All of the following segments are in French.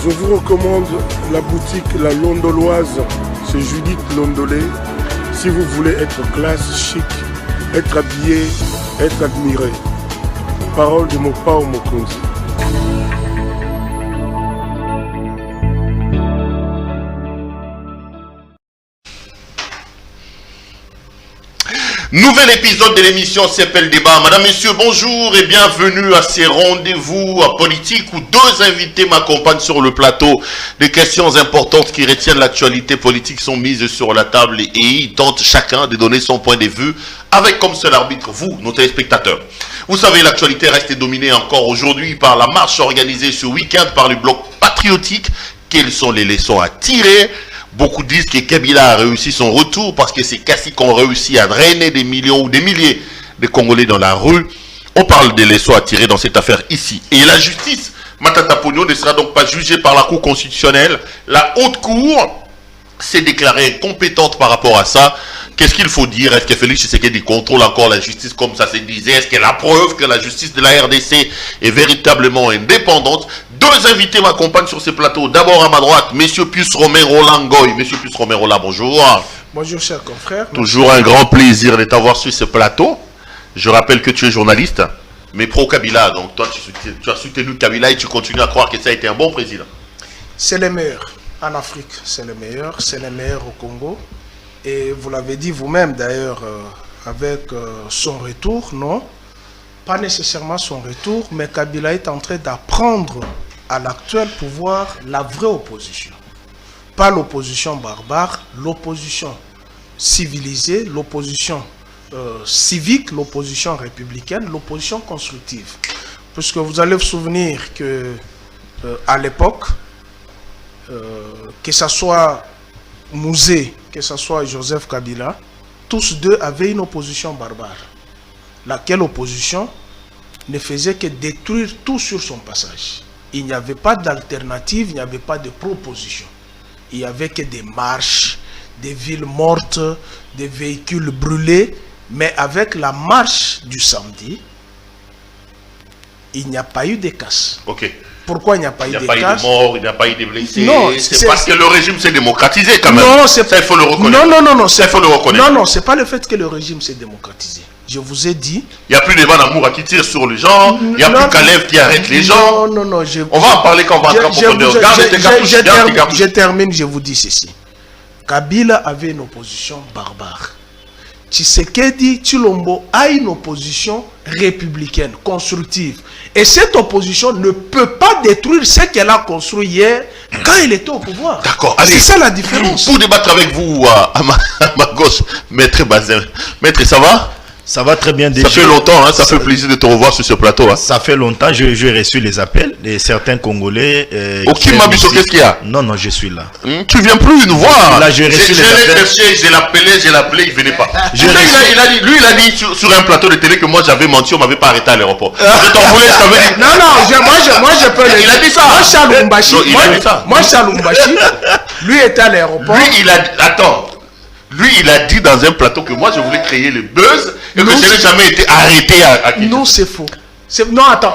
Je vous recommande la boutique La Londoloise, c'est Judith Londolé. Si vous voulez être classe, chic, être habillé, être admiré. Parole de Mopao Mokonzi. Nouvel épisode de l'émission CPL Débat. Madame, Messieurs, bonjour et bienvenue à ces rendez-vous politiques où deux invités m'accompagnent sur le plateau. Des questions importantes qui retiennent l'actualité politique sont mises sur la table et ils tentent chacun de donner son point de vue avec comme seul arbitre vous, nos téléspectateurs. Vous savez, l'actualité reste dominée encore aujourd'hui par la marche organisée ce week-end par le bloc patriotique. Quelles sont les leçons à tirer ? Beaucoup disent que Kabila a réussi son retour parce que c'est Kassi qu'on réussit à drainer des millions ou des milliers de Congolais dans la rue. On parle des leçons à tirer dans cette affaire ici. Et la justice, Matata Pogno, ne sera donc pas jugée par la Cour constitutionnelle. La haute cour s'est déclarée incompétente par rapport à ça. Qu'est-ce qu'il faut dire? Est-ce que Félix Tshisekedi contrôle encore la justice comme ça se disait? Est-ce qu'il y a la preuve que la justice de la RDC est véritablement indépendante? Deux invités m'accompagnent sur ce plateau. D'abord à ma droite, Monsieur Pius Romero Langoy. Monsieur Pius Romero là, bonjour. Bonjour cher confrère. Toujours un grand plaisir de t'avoir sur ce plateau. Je rappelle que tu es journaliste, mais pro-Kabila. Donc toi, tu as soutenu Kabila et tu continues à croire que ça a été un bon président. C'est le meilleur en Afrique. C'est le meilleur au Congo. Et vous l'avez dit vous-même d'ailleurs, avec son retour, non? Pas nécessairement son retour, mais Kabila est en train d'apprendre à l'actuel pouvoir la vraie opposition. Pas l'opposition barbare, l'opposition civilisée, l'opposition civique, l'opposition républicaine, l'opposition constructive. Puisque vous allez vous souvenir que à l'époque, que ce soit Mouzé, que ce soit Joseph Kabila, tous deux avaient une opposition barbare. Laquelle opposition ne faisait que détruire tout sur son passage. Il n'y avait pas d'alternative, il n'y avait pas de proposition. Il n'y avait que des marches, des villes mortes, des véhicules brûlés. Mais avec la marche du samedi, il n'y a pas eu de casse. Ok. Pourquoi il n'y a pas eu de casse? Il n'y a pas eu de morts, il n'y a pas eu de blessés. Non, c'est parce que le régime s'est démocratisé quand même. Non, ça, il faut le reconnaître. Non, ça, il faut le reconnaître. Non, c'est pas le fait que le régime s'est démocratisé. Je vous ai dit... Il n'y a plus de Banamoura qui tire sur les gens, il n'y a plus Kalev qui arrête les gens. Non, on va en parler quand on va entrer en profondeur. Je termine, je vous dis ceci. Kabila avait une opposition barbare. Tshisekedi Tshilombo a une opposition républicaine, constructive. Et cette opposition ne peut pas détruire ce qu'elle a construit hier quand elle était au pouvoir. D'accord. C'est ça la différence. Pour débattre avec vous, à ma gauche, Maître Bazin. Maître, ça va? Ça va très bien déjà. Ça fait longtemps, hein, ça fait plaisir de te revoir sur ce plateau. Hein. Ça fait longtemps, j'ai reçu les appels de certains Congolais. Qui m'a dit qu'est-ce qu'il y a? Non, je suis là. Tu viens plus nous voir. Là, j'ai reçu les appels. J'ai l'appelé, il venait pas. Lui, il a dit sur un plateau de télé que moi j'avais menti, on m'avait pas arrêté à l'aéroport. Je t'en voulais, je t'avais dit. Non, moi je peux le dire. Il a dit ça. Moi, Chalumbashi, lui était à l'aéroport. Lui, il a dit dans un plateau que moi, je voulais créer le buzz et que je n'ai jamais été arrêté à Kinshasa. Non, c'est faux. Non, attends.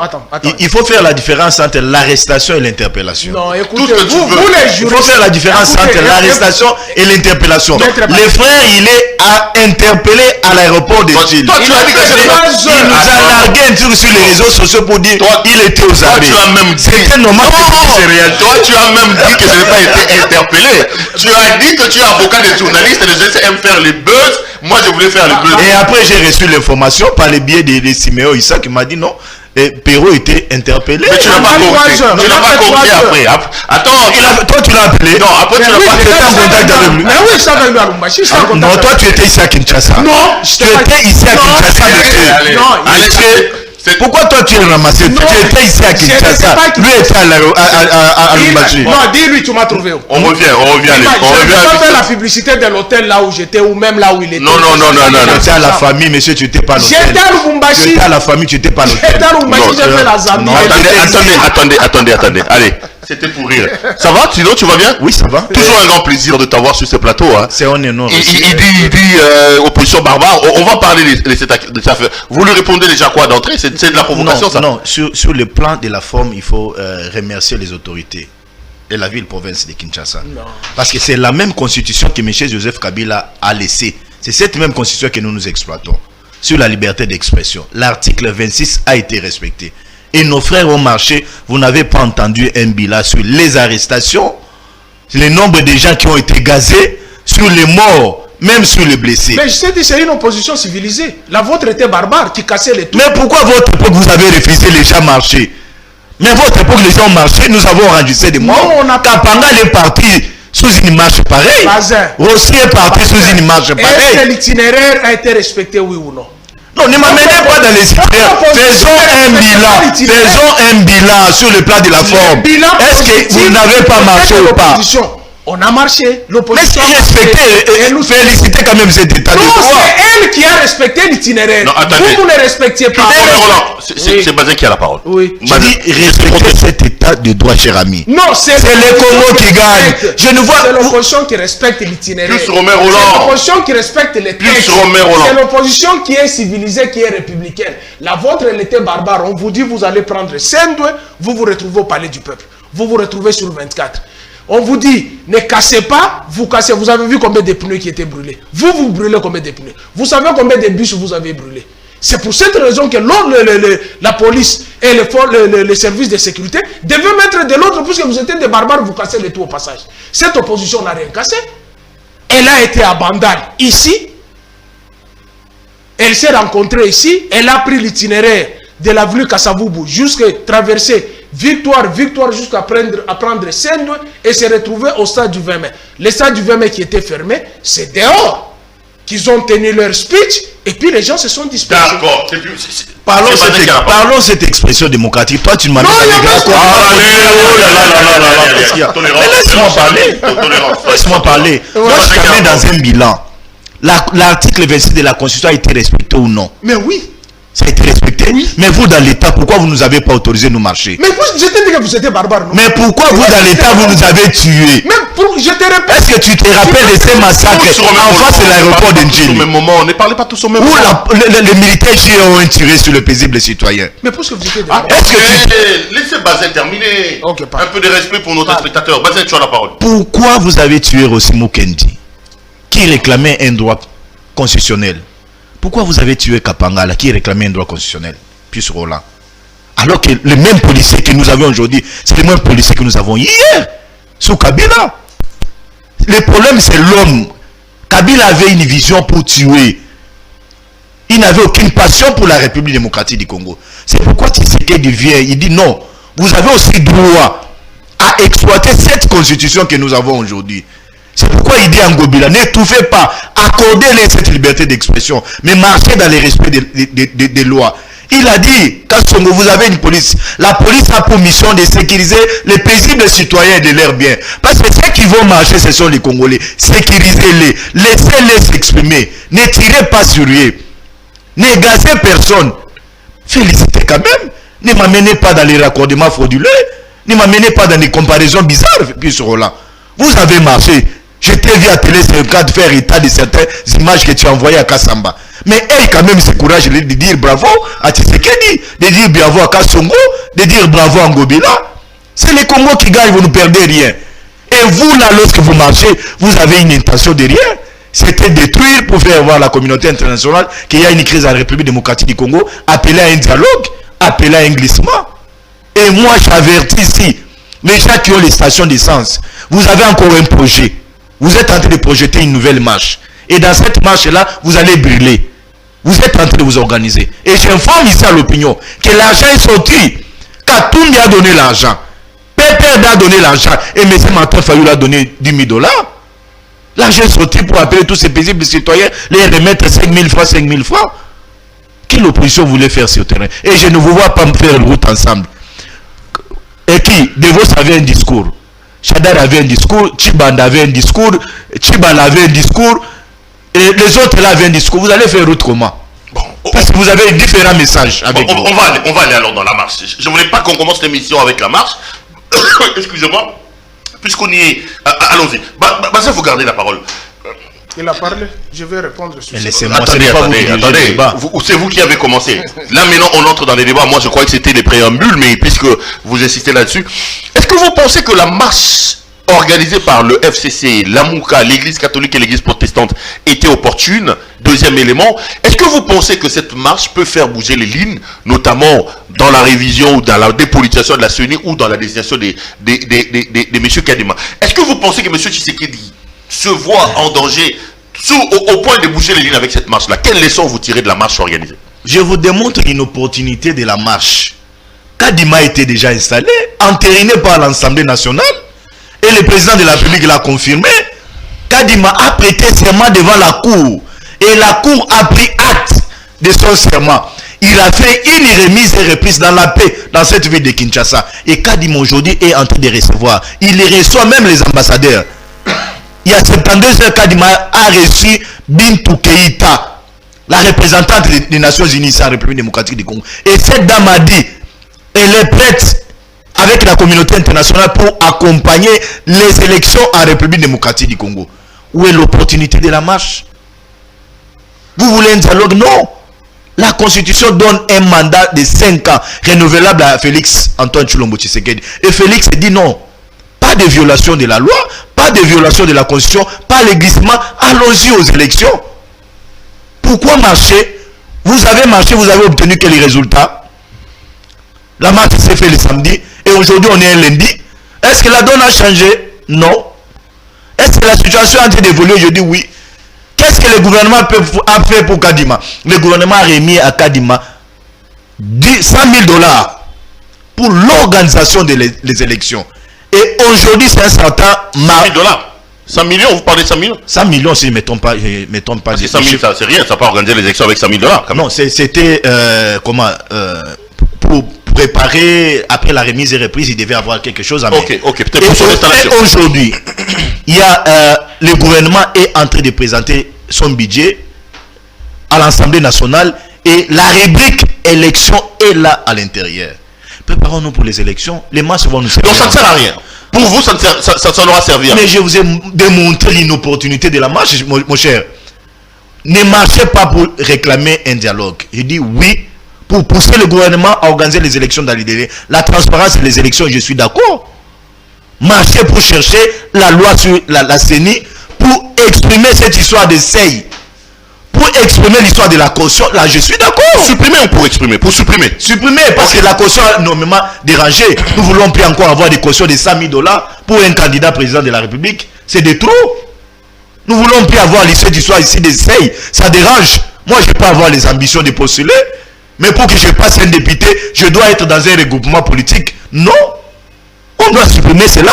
Il faut faire la différence entre l'arrestation et l'interpellation. Non, écoutez, vous les juristes... Il faut faire la différence entre l'arrestation et l'interpellation. Le frère, il est interpellé à l'aéroport de Gilles. Toi, tu as dit que il nous a largué un truc sur les réseaux sociaux pour dire qu'il était aux armées. Tu as même dit... C'était normal. Toi, tu as même dit que je n'ai pas été interpellé. Tu as dit que tu es avocat des journalistes et les gens aiment faire les buzz. Moi, je voulais faire le buzz. Et après, j'ai reçu l'information par le biais de Siméo Issa qui m'a dit non. Et Perrault était interpellé. Mais tu n'as pas compris. Tu n'as pas compris après. Attends. Toi, tu l'as appelé. Non, après, tu n'as pas été en contact avec lui. Mais oui, ça va lui à Lumbashi. Non, toi, tu étais ici à Kinshasa. Non, tu étais ici à Kinshasa. Pourquoi toi tu es ramassé? Tu étais ici à Kinshasa. Lui était à Lumbashi. Non, dis-lui, tu m'as trouvé. On revient. Je vais pas faire la publicité de l'hôtel là où j'étais ou même là où il était. Non. Tu étais à la famille, monsieur, tu n'étais pas à l'hôtel. J'étais à Lumbashi. Tu étais à la famille, tu n'étais pas à l'hôtel. J'étais à Lumbashi, j'ai fait la Zambie. Attendez. Allez, c'était pour rire. Ça va? Sinon, tu vas bien? Oui, ça va. Toujours un grand plaisir de t'avoir sur ce plateau. Hein. C'est un énorme. Il dit opposition barbare. On va parler de cette affaire. Vous lui répondez déjà quoi d'entrée? C'est de la provocation, ça? Non, sur le plan de la forme, il faut remercier les autorités. et la ville-province de Kinshasa. Non. Parce que c'est la même constitution que M. Joseph Kabila a laissée. C'est cette même constitution que nous exploitons. Sur la liberté d'expression. L'article 26 a été respecté. Et nos frères ont marché. Vous n'avez pas entendu un bilan sur les arrestations, le nombre de gens qui ont été gazés, sur les morts, même sur les blessés. Mais je sais que c'est une opposition civilisée. La vôtre était barbare, qui cassait les tours. Mais pourquoi votre époque vous avez refusé les gens marcher? Mais votre époque les gens ont marché, nous avons enregistré des morts. Non, on a pas. Kapanga est parti sous une marche pareille. Rossi est parti sous une marche pareille. Est-ce que l'itinéraire a été respecté, oui ou non? Non, ne m'amenez pas dans les itinéraires. Faisons un bilan. Faisons un bilan sur le plan de la forme. Est-ce que vous n'avez pas marché ou pas? On a marché. L'opposition a respecté. Et nous féliciter quand même cet état de droit. Non, c'est elle qui a respecté l'itinéraire. Vous ne respectiez pas. C'est Bazin qui a la parole. Oui. Je dis respecter cet état de droit, cher ami. Non, c'est le Congo qui gagne. Je ne vois. C'est l'opposition qui respecte l'itinéraire. Plus Romain Roland. C'est l'opposition qui respecte les textes. C'est l'opposition qui est civilisée, qui est républicaine. La vôtre, elle était barbare. On vous dit, vous allez prendre Sendwe, vous vous retrouvez au palais du peuple. Vous vous retrouvez sur le 24. On vous dit, ne cassez pas, vous cassez. Vous avez vu combien de pneus qui étaient brûlés. Vous brûlez combien de pneus. Vous savez combien de bus vous avez brûlés. C'est pour cette raison que la police et les services de sécurité devaient mettre de l'autre, puisque vous étiez des barbares, vous cassez les tout au passage. Cette opposition n'a rien cassé. Elle a été à Bandal, ici. Elle s'est rencontrée ici. Elle a pris l'itinéraire de l'avenue Kassavoubou jusqu'à traverser Victoire jusqu'à prendre Sendwe et se retrouver au stade du 20 mai. Le stade du 20 mai qui était fermé, c'est dehors qu'ils ont tenu leur speech et puis les gens se sont dispersés. D'accord. Parlons cette expression démocratique. Toi, tu m'as mis laisse-moi parler. Laisse-moi parler. Moi, je t'amène dans un bilan. L'article 26 de la Constitution a été respecté ou non? Mais oui. Ça a été respecté. Oui. Mais vous, dans l'État, pourquoi vous ne nous avez pas autorisé de nous marcher? Mais je t'ai dit que vous étiez barbare, non? Mais pourquoi vous, dans l'État, vous nous avez tués? Mais je te répète. Est-ce que tu te rappelles de ces massacres en face de l'aéroport d'Ndjili? Au même moment, on ne parlait pas tous au même moment. Où les militaires ont tiré sur le paisible citoyen. Mais pour ce que vous étiez laissez Bazin terminer. Okay, un peu de respect pour nos spectateurs. Bazin, tu as la parole. Pourquoi vous avez tué Rossimo Kendi, qui réclamait un droit constitutionnel? Pourquoi vous avez tué Kapanga, qui réclamait un droit constitutionnel, puis Roland? Alors que le même policier que nous avons aujourd'hui, c'est le même policier que nous avons hier, sous Kabila. Le problème, c'est l'homme. Kabila avait une vision pour tuer. Il n'avait aucune passion pour la République démocratique du Congo. C'est pourquoi Tshisekedi vient, il dit non, vous avez aussi droit à exploiter cette constitution que nous avons aujourd'hui. C'est pourquoi il dit à Ngobila, n'étouffez pas, accordez-les cette liberté d'expression, mais marchez dans les respects des lois. Il a dit, Kassongo, vous avez une police. La police a pour mission de sécuriser les paisibles citoyens de leurs biens. Parce que ceux qui vont marcher, ce sont les Congolais. Sécurisez-les, laissez-les s'exprimer. Ne tirez pas sur eux. Ne gazez personne. Félicitez quand même. Ne m'amenez pas dans les raccordements frauduleux. Ne m'amenez pas dans des comparaisons bizarres, puis sur Roland. Vous avez marché. Je t'ai vu à Télé 54 faire état de certaines images que tu as envoyées à Kassamba. Mais elle, quand même, ce courage de dire bravo à Tshisekedi, de dire bravo à Kassongo, de dire bravo à Ngobila. C'est les Congo qui gagnent, vous ne perdez rien. Et vous, là, lorsque vous marchez, vous avez une intention de rien. C'était détruire pour faire voir à la communauté internationale qu'il y a une crise à la République démocratique du Congo, appeler à un dialogue, appeler à un glissement. Et moi, j'avertis ici, les gens qui ont les stations d'essence, vous avez encore un projet. Vous êtes en train de projeter une nouvelle marche. Et dans cette marche-là, vous allez brûler. Vous êtes en train de vous organiser. Et j'informe ici à l'opinion que l'argent est sorti. Katumbi a donné l'argent. Pépère a donné l'argent. Et M. Martin Fayou a donné 10 000 $. L'argent est sorti pour appeler tous ces paisibles citoyens, les remettre 5 000 francs, 5 000 francs. Quelle opposition voulait faire sur le terrain? Et je ne vous vois pas me faire une route ensemble. Et qui? Devos avait un discours. Chadar avait un discours, Chibanda avait un discours, Chibal avait un discours, et les autres là avaient un discours. Vous allez faire route comment? Bon, parce que vous avez différents messages avec vous. On va aller alors dans la marche. Je ne voulais pas qu'on commence l'émission avec la marche. Excusez-moi. Puisqu'on y est, allons-y. Bazin, vous gardez la parole. Il a parlé, je vais répondre sur ça. Laissez-moi, attendez. C'est vous qui avez commencé. Là maintenant on entre dans les débats. Moi je croyais que c'était les préambules, mais puisque vous insistez là-dessus, Est-ce que vous pensez que la marche organisée par le FCC, l'Amouka, l'église catholique et l'église protestante était opportune? Deuxième élément, est-ce que vous pensez que cette marche peut faire bouger les lignes, notamment dans la révision ou dans la dépolitisation de la CENI ou dans la désignation de M. Kadima? Est-ce que vous pensez que M. Tshisekedi se voit en danger au point de bouger les lignes avec cette marche-là? Quelle leçon vous tirez de la marche organisée? Je vous démontre une opportunité de la marche. Kadima était déjà installé, entériné par l'Assemblée nationale, et le président de la République l'a confirmé. Kadima a prêté serment devant la cour, et la cour a pris acte de son serment. Il a fait une remise et reprise dans la paix dans cette ville de Kinshasa. Et Kadima aujourd'hui est en train de recevoir. Il les reçoit même les ambassadeurs. Il y a 72 heures, Kadima a reçu Bintou Keïta, la représentante des Nations Unies en République démocratique du Congo. Et cette dame a dit, elle est prête avec la communauté internationale pour accompagner les élections en République démocratique du Congo. Où est l'opportunité de la marche? Vous voulez un dialogue? Non. La Constitution donne un mandat de 5 ans renouvelable à Félix Antoine Tshilombo Tshisekedi. Et Félix dit non. Pas de violation de la loi, pas de violation de la Constitution, pas le glissement. Allons-y aux élections. Pourquoi marcher? Vous avez marché, vous avez obtenu quel résultat? La marche s'est faite le samedi et aujourd'hui on est un lundi. Est-ce que la donne a changé? Non. Est-ce que la situation a été d'évoluer? Je dis oui. Qu'est-ce que le gouvernement a fait pour Kadima? Le gouvernement a remis à Kadima 100 000 $ pour l'organisation des élections. Et aujourd'hui, c'est un certain... 100 000 $. 100 millions, vous parlez de 100 millions? 100 millions, si je ne me trompe pas. Parce que 100 000, ça c'est rien, ça n'a pas organisé les élections avec 100 000 $. Non, c'était... pour préparer, après la remise et reprise, il devait avoir quelque chose à mettre. Ok, peut-être pour son installation. Et aujourd'hui, il y a... le gouvernement est en train de présenter son budget à l'Assemblée nationale et la rubrique élection est là à l'intérieur. Préparons-nous pour les élections. Les marches vont nous servir. Donc ça ne sert à rien. Pour vous, ça n'aura servi à rien. Mais je vous ai démontré une opportunité de la marche, mon cher. Ne marchez pas pour réclamer un dialogue. Je dis oui, pour pousser le gouvernement à organiser les élections dans les délais. La transparence des élections, je suis d'accord. Marchez pour chercher la loi sur la CENI, pour exprimer cette histoire de SEI, pour exprimer l'histoire de la caution. Là, je suis d'accord. Supprimer ou pour exprimer? Pour supprimer. Supprimer, parce que la caution a énormément dérangé. Nous voulons plus encore avoir des cautions de 100 000 $ pour un candidat président de la République. C'est de trop. Nous voulons plus avoir cette histoire ici de SEI. Ça dérange. Moi, je peux avoir les ambitions de postuler, mais pour que je passe un député, je dois être dans un regroupement politique. Non. On doit supprimer cela.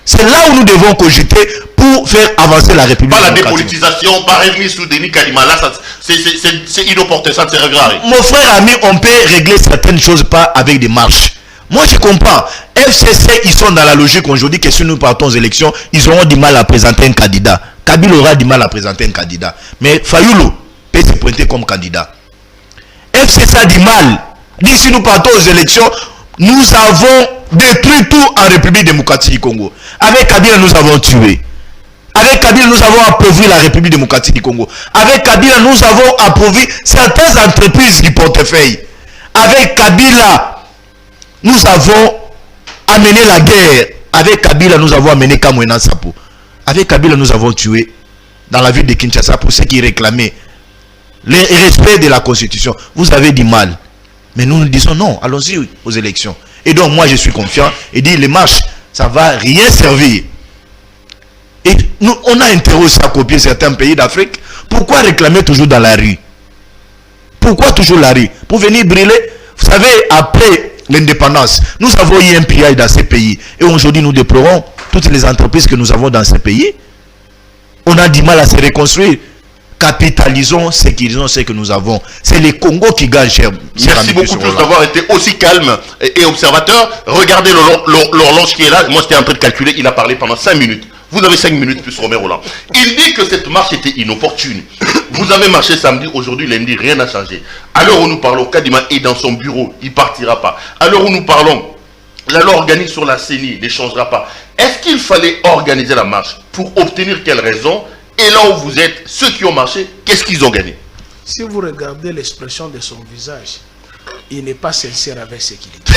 C'est là où nous devons cogiter pour faire avancer la République. Pas la dépolitisation, pas revenir sous Denis Kadima. Là, c'est inopportun, ça ne sert à rien. Mon frère ami, on peut régler certaines choses pas avec des marches. Moi, je comprends. FCC, ils sont dans la logique aujourd'hui que si nous partons aux élections, ils auront du mal à présenter un candidat. Kabila aura du mal à présenter un candidat. Mais Fayulu peut se pointer comme candidat. FCC a du mal. D'ici nous partons aux élections, nous avons détruit tout en République démocratique du Congo. Avec Kabila, nous avons tué. Avec Kabila, nous avons appauvri la République démocratique du Congo. Avec Kabila, nous avons appauvri certaines entreprises du portefeuille. Avec Kabila, nous avons amené la guerre. Avec Kabila, nous avons amené Kamwena Sapo. Avec Kabila, nous avons tué dans la ville de Kinshasa pour ceux qui réclamaient le respect de la Constitution. Vous avez du mal. Mais nous nous disons non, allons-y aux élections. Et donc moi je suis confiant et dis les marches, ça ne va rien servir. Et nous, on a intérêt aussi à copier certains pays d'Afrique. Pourquoi réclamer toujours dans la rue? Pourquoi toujours la rue? Pour venir brûler? Vous savez, après l'indépendance, nous avons eu un pillage dans ces pays. Et aujourd'hui nous déplorons toutes les entreprises que nous avons dans ces pays. On a du mal à se reconstruire. Capitalisons, sécurisons ce que nous avons. C'est les Congo qui gagnent, cher. Merci beaucoup tous d'avoir été aussi calme et observateur. Regardez l'horloge qui est là. Moi, j'étais en train de calculer. Il a parlé pendant 5 minutes. Vous avez 5 minutes plus Romain Roland. Il dit que cette marche était inopportune. Vous avez marché samedi, aujourd'hui, lundi, rien n'a changé. À l'heure où nous parlons, Kadima est dans son bureau. Il ne partira pas. À l'heure où nous parlons, la loi organique sur la CENI ne changera pas. Est-ce qu'il fallait organiser la marche pour obtenir quelle raison? Et là où vous êtes, ceux qui ont marché, qu'est-ce qu'ils ont gagné? Si vous regardez l'expression de son visage, il n'est pas sincère avec ce qu'il dit.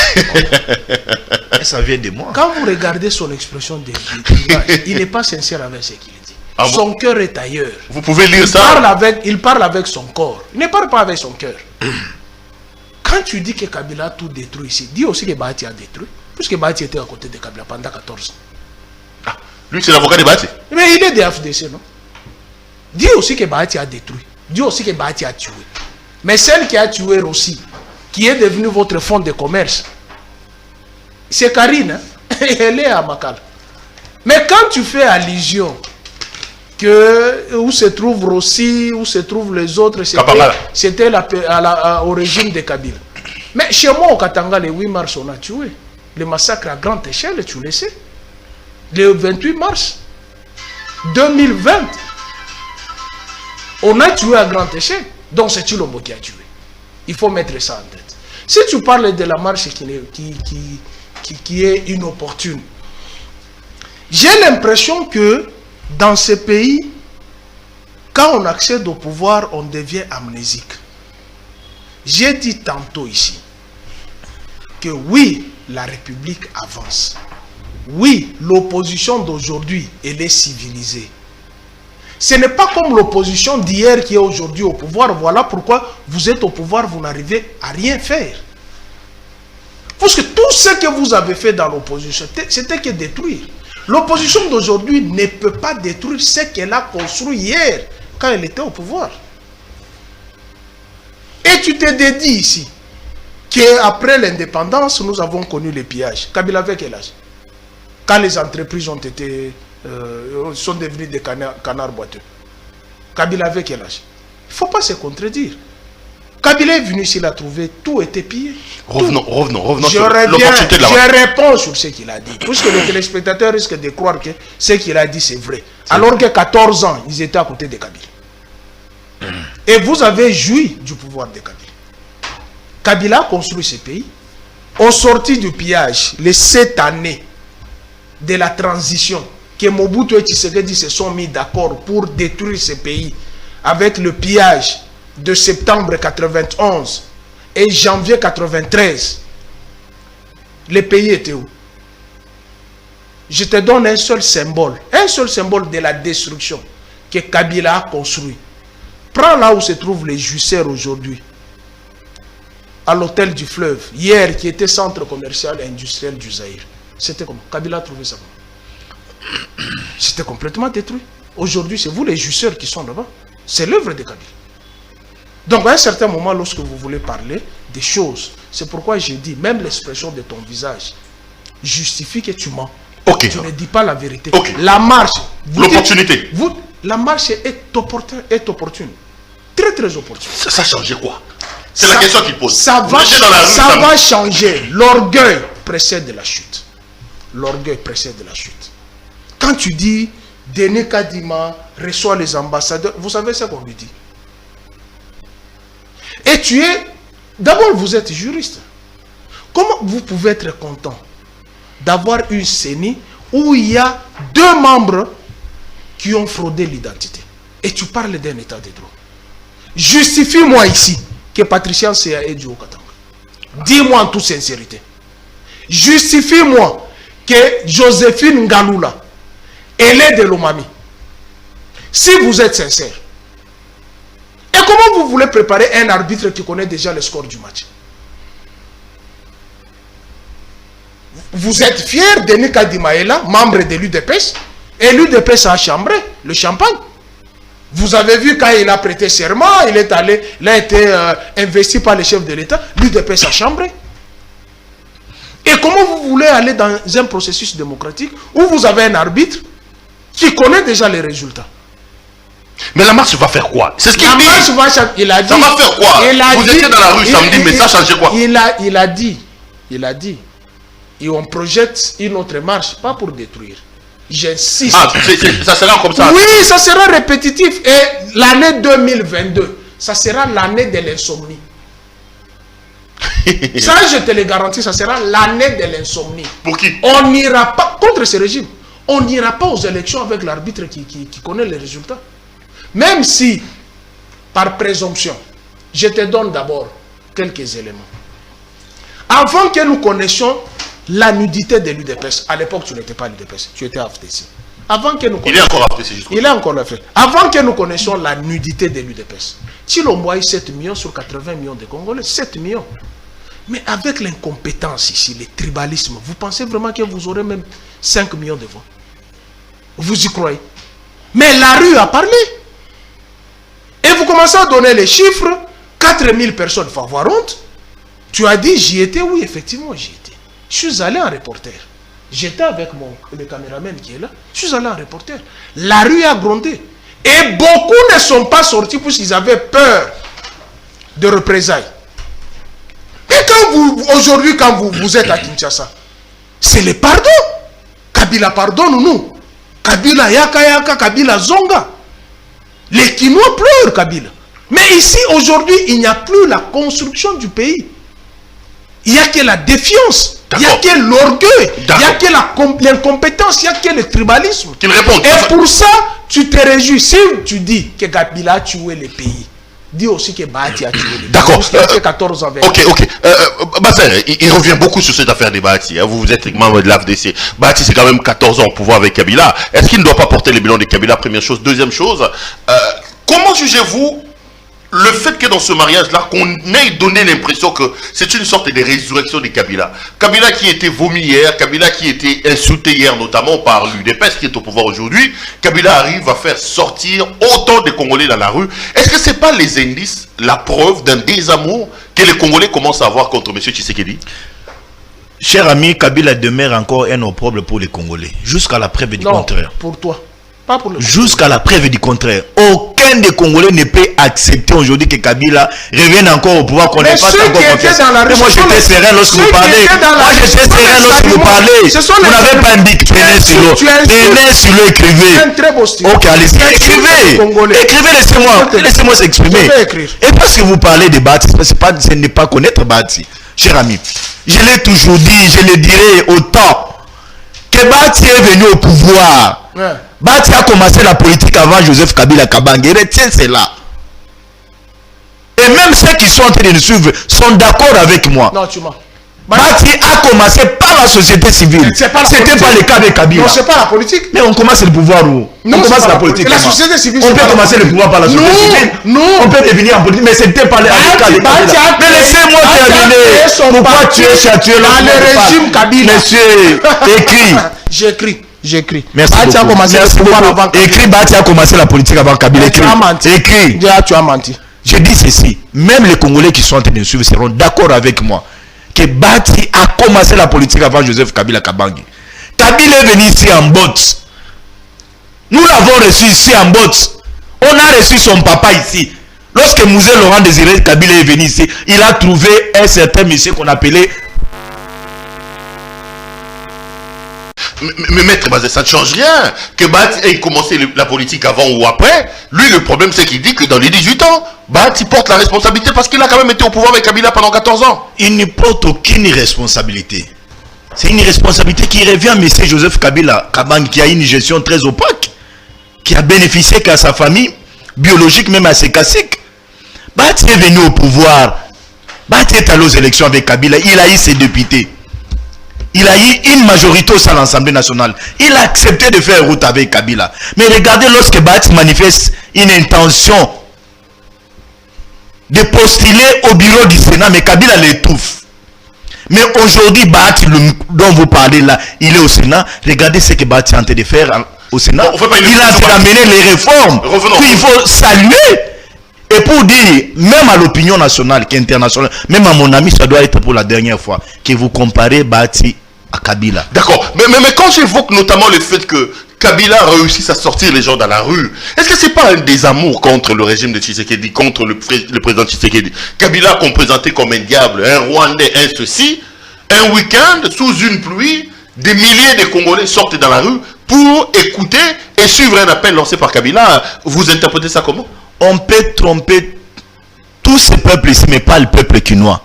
Et ça vient de moi. Quand vous regardez son expression d'image, il n'est pas sincère avec ce qu'il dit. Ah bon? Son cœur est ailleurs. Vous pouvez lire ça? Il parle avec son corps. Il ne parle pas avec son cœur. Quand tu dis que Kabila a tout détruit ici, dis aussi que Bahati a détruit. Puisque Bahati était à côté de Kabila pendant 14 ans. Ah, lui, c'est l'avocat de Bahati. Mais il est des FDC, non? Dis aussi que Bahati a détruit. Dis aussi que Bahati a tué. Mais celle qui a tué aussi, qui est devenue votre fonds de commerce, c'est Karine. Hein? Elle est à Makala. Mais quand tu fais allusion que où se trouve Rossi, où se trouvent les autres, c'était au régime de Kabila. Mais chez moi au Katanga, le 8 mars, on a tué. Le massacre à grande échelle, tu le sais. Le 28 mars 2020, on a tué à grande échelle. Donc c'est Tshilombo qui a tué. Il faut mettre ça en tête. Si tu parles de la marche qui est inopportune, j'ai l'impression que dans ce pays, quand on accède au pouvoir, on devient amnésique. J'ai dit tantôt ici que oui, la République avance. Oui, l'opposition d'aujourd'hui, elle est civilisée. Ce n'est pas comme l'opposition d'hier qui est aujourd'hui au pouvoir. Voilà pourquoi vous êtes au pouvoir, vous n'arrivez à rien faire. Parce que tout ce que vous avez fait dans l'opposition, c'était que détruire. L'opposition d'aujourd'hui ne peut pas détruire ce qu'elle a construit hier, quand elle était au pouvoir. Et tu te dédies ici, qu'après l'indépendance, nous avons connu les pillages. Kabila avait quel âge? Quand les entreprises ont été, sont devenues des canards boiteux. Kabila avait quel âge? Il ne faut pas se contredire. Kabila est venu, s'il a trouvé, tout était pillé. Revenons sur l'opportunité de la Je réponds sur ce qu'il a dit. Puisque les téléspectateurs risquent de croire que ce qu'il a dit, c'est vrai. Alors que 14 ans, ils étaient à côté de Kabila. Et vous avez joui du pouvoir de Kabila. Kabila a construit ce pays. Au sorti du pillage, les 7 années de la transition, que Mobutu et Tshisekedi se sont mis d'accord pour détruire ce pays avec le pillage de septembre 91 et janvier 93, le pays était où? Je te donne un seul symbole de la destruction que Kabila a construit. Prends là où se trouvent les jusseurs aujourd'hui, à l'hôtel du fleuve, hier qui était centre commercial et industriel du Zaïre. C'était comment? Kabila a trouvé ça. C'était complètement détruit. Aujourd'hui, c'est vous les jusseurs qui sont là-bas. C'est l'œuvre de Kabila. Donc à un certain moment, lorsque vous voulez parler des choses, c'est pourquoi j'ai dit, même l'expression de ton visage justifie que tu mens. Okay. Tu ne dis pas la vérité. Okay. La marche, l'opportunité. La marche est opportune. Très très opportune. Ça a changé quoi? C'est la question qu'il pose. Ça va changer. L'orgueil précède la chute. L'orgueil précède la chute. Quand tu dis Denis Kadima reçoit les ambassadeurs, vous savez ce qu'on lui dit. Et tu es... D'abord, vous êtes juriste. Comment vous pouvez être content d'avoir une CENI où il y a 2 membres qui ont fraudé l'identité? Et tu parles d'un état de droit. Justifie-moi ici que Patricia Nseya est du Haut-Katanga. Dis-moi en toute sincérité. Justifie-moi que Joséphine Ngaloula, elle est de l'Omami. Si vous êtes sincère. Et comment vous voulez préparer un arbitre qui connaît déjà le score du match? Vous êtes fier de Nika Dimaela, membre de l'UDPS, et l'UDPS a chambré le champagne. Vous avez vu quand il a prêté serment, il a été investi par le chef de l'État, l'UDPS a chambré. Et comment vous voulez aller dans un processus démocratique où vous avez un arbitre qui connaît déjà les résultats? Mais la marche va faire quoi? C'est ce qu'il dit. Il a dit. Ça va faire quoi? Vous étiez dans la rue samedi, mais ça a changé quoi? Il a dit. Et on projette une autre marche, pas pour détruire. J'insiste. Ah, ça sera comme ça? Oui, ça sera répétitif. Et l'année 2022, ça sera l'année de l'insomnie. Ça, je te le garantis, ça sera l'année de l'insomnie. Pour qui? On n'ira pas contre ce régime. On n'ira pas aux élections avec l'arbitre qui connaît les résultats. Même si, par présomption, je te donne d'abord quelques éléments. Avant que nous connaissions la nudité de l'UDPS. À l'époque, tu n'étais pas l'UDPS, tu étais AFDC. Avant que nous il est encore AFDC jusqu'au Il est encore là. Avant que nous connaissions la nudité de l'UDPS. Si l'on voit 7 millions sur 80 millions de Congolais, 7 millions. Mais avec l'incompétence ici, le tribalisme, vous pensez vraiment que vous aurez même 5 millions de voix? Vous y croyez? Mais la rue a parlé. Et vous commencez à donner les chiffres. 4000 personnes, il faut avoir honte. Tu as dit j'y étais? Oui, effectivement, j'y étais. Je suis allé en reporter. J'étais avec le caméraman qui est là. Je suis allé en reporter. La rue a grondé. Et beaucoup ne sont pas sortis parce qu'ils avaient peur de représailles. Et quand aujourd'hui, quand vous êtes à Kinshasa, c'est le pardon. Kabila pardonne-nous. Kabila yaka yaka, Kabila zonga. Les Kinois pleurent Kabila. Mais ici, aujourd'hui, il n'y a plus la construction du pays. Il n'y a que la défiance. Il n'y a que l'orgueil. Il n'y a que l'incompétence. Il n'y a que le tribalisme. Et pour ça, tu te réjouis. Si tu dis que Kabila a tué le pays, dis aussi que Bahati a tué le pays. D'accord. Il a fait 14 ans. Ok. Bazer, il revient beaucoup sur cette affaire de Bahati. Vous êtes membre de l'AFDC. Bahati, c'est quand même 14 ans au pouvoir avec Kabila. Est-ce qu'il ne doit pas porter le bilan de Kabila? Première chose. Deuxième chose, comment jugez-vous le fait que dans ce mariage-là, qu'on ait donné l'impression que c'est une sorte de résurrection de Kabila. Kabila qui était vomi hier, Kabila qui était insulté hier notamment par l'UDPS qui est au pouvoir aujourd'hui, Kabila arrive à faire sortir autant de Congolais dans la rue. Est-ce que ce n'est pas les indices, la preuve d'un désamour que les Congolais commencent à avoir contre M. Tshisekedi? Cher ami, Kabila demeure encore un opprobre pour les Congolais, jusqu'à la preuve du contraire. Pour toi. Jusqu'à la preuve du contraire. Aucun des Congolais ne peut accepter aujourd'hui que Kabila revienne encore au pouvoir, qu'on n'ait pas encore confiance. Mais moi j'étais serein lorsque vous parlez. Moi j'étais serein lorsque vous parlez. Vous n'avez pas dit prenez sur l'eau. Prenez sur l'eau, écrivez. Ok, allez-y, écrivez. Écrivez, laissez-moi s'exprimer. Et parce que vous parlez de Bahati, ce n'est pas connaître Bahati. Cher ami, je l'ai toujours dit, je le dirai autant que Bahati est venu au pouvoir. Bahati a commencé la politique avant Joseph Kabila Kabange. Retiens cela. Et même ceux qui sont en train de nous suivre sont d'accord avec moi. Non, tu mens. Bahati a commencé par la société civile. C'était pas le cas de Kabila. Non, c'est pas la politique. Mais on commence le pouvoir où? On commence la politique. La société civile. On peut commencer le pouvoir par la société civile. Non. On peut devenir en politique. Mais c'était pas le cas de Kabila. Mais laissez-moi terminer. Pourquoi tu es châtié là? Le régime Kabila. Monsieur, écris. J'écris. Merci beaucoup. Écris, Bahati a commencé la politique avant Kabila. Tu as menti. Écris. Tu as menti. Je dis ceci. Même les Congolais qui sont en train de nous suivre seront d'accord avec moi que Bahati a commencé la politique avant Joseph Kabila Kabange. Kabila est venu ici en botte. Nous l'avons reçu ici en botte. On a reçu son papa ici. Lorsque Mouzé Laurent Désiré Kabila est venu ici, il a trouvé un certain monsieur qu'on appelait... Mais maître Bazé, ça ne change rien. Que Bahati ait commencé la politique avant ou après, lui le problème c'est qu'il dit que dans les 18 ans, Bahati porte la responsabilité parce qu'il a quand même été au pouvoir avec Kabila pendant 14 ans. Il ne porte aucune responsabilité. C'est une responsabilité qui revient à M. Joseph Kabila Kabange qui a une gestion très opaque, qui a bénéficié qu'à sa famille, biologique même à ses caciques. Bahati est venu au pouvoir. Bahati est allé aux élections avec Kabila. Il a eu ses députés. Il a eu une majorité au sein de l'Assemblée nationale. Il a accepté de faire route avec Kabila. Mais regardez, lorsque Bahati manifeste une intention de postuler au bureau du Sénat, mais Kabila l'étouffe. Mais aujourd'hui, Bahati, dont vous parlez là, il est au Sénat. Regardez ce que Bahati est en train de faire au Sénat. Il a en train d'amener les réformes qu'il faut saluer. Et pour dire, même à l'opinion nationale, qu'internationale, même à mon ami, ça doit être pour la dernière fois, que vous comparez Bahati à Kabila. D'accord. Mais quand j'évoque notamment le fait que Kabila réussisse à sortir les gens dans la rue, est-ce que c'est pas un désamour contre le régime de Tshisekedi, contre le président Tshisekedi? Kabila qu'on présentait comme un diable, un Rwandais, un ceci, un week-end, sous une pluie, des milliers de Congolais sortent dans la rue pour écouter et suivre un appel lancé par Kabila. Vous interprétez ça comment? On peut tromper tous ces peuples ici, mais pas le peuple quinois.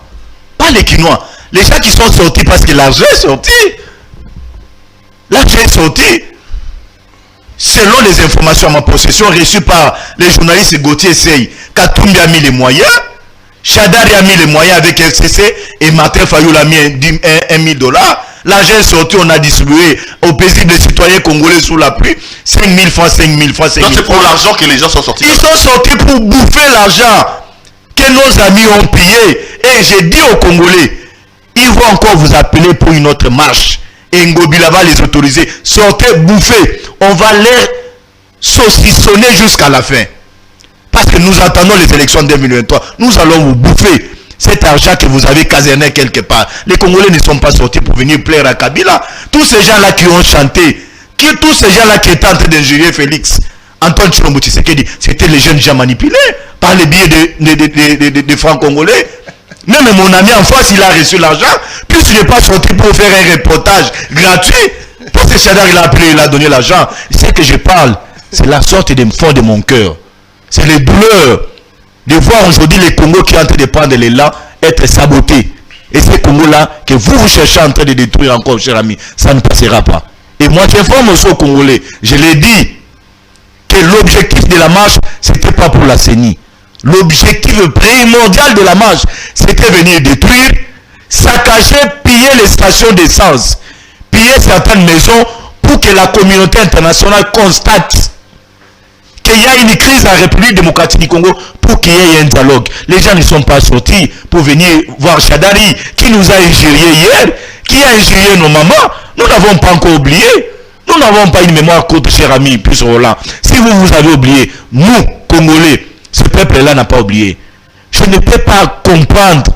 Pas les Quinois. Les gens qui sont sortis parce que l'argent est sorti. L'argent est sorti. Selon les informations à ma possession reçues par les journalistes Gauthier Sey, Katumbi a mis les moyens, Chadari a mis les moyens avec FCC et Martin Fayoul a mis $1 000. L'argent est sorti, on a distribué aux paisibles citoyens congolais sous la pluie. 5 000 francs, 5 000 francs, 5 000 francs. C'est pour l'argent que les gens sont sortis. Ils sont sortis pour bouffer l'argent que nos amis ont pillé. Et j'ai dit aux Congolais, ils vont encore vous appeler pour une autre marche. Et Ngobila va les autoriser. Sortez, bouffez. On va les saucissonner jusqu'à la fin. Parce que nous attendons les élections de 2023. Nous allons vous bouffer cet argent que vous avez caserné quelque part. Les Congolais ne sont pas sortis pour venir plaire à Kabila. Tous ces gens-là qui ont chanté, tous ces gens-là qui étaient en train d'injurier Félix, Antoine Tshilombo Tshisekedi, c'était les jeunes gens manipulés par les billets de francs congolais. Même mon ami en face, il a reçu l'argent, puisqu'il n'est pas sorti pour faire un reportage gratuit. Parce que Chadar, il a appelé, il a donné l'argent. C'est que je parle, c'est la sorte des fonds de mon cœur. C'est les douleurs de voir aujourd'hui les Congos qui sont en train de prendre l'élan être sabotés. Et ces Congos-là que vous cherchez en train de détruire encore, cher ami, ça ne passera pas. Et moi, j'informe aussi aux Congolais, je l'ai dit, que l'objectif de la marche, ce n'était pas pour la CENI. L'objectif primordial de la marche, c'était venir détruire, saccager, piller les stations d'essence, piller certaines maisons pour que la communauté internationale constate qu'il y a une crise en République démocratique du Congo pour qu'il y ait un dialogue. Les gens ne sont pas sortis pour venir voir Chadari qui nous a injurié hier, qui a injurié nos mamans. Nous n'avons pas encore oublié. Nous n'avons pas une mémoire courte, cher ami, plus Roland. Si vous avez oublié, nous, Congolais, ce peuple-là n'a pas oublié. Je ne peux pas comprendre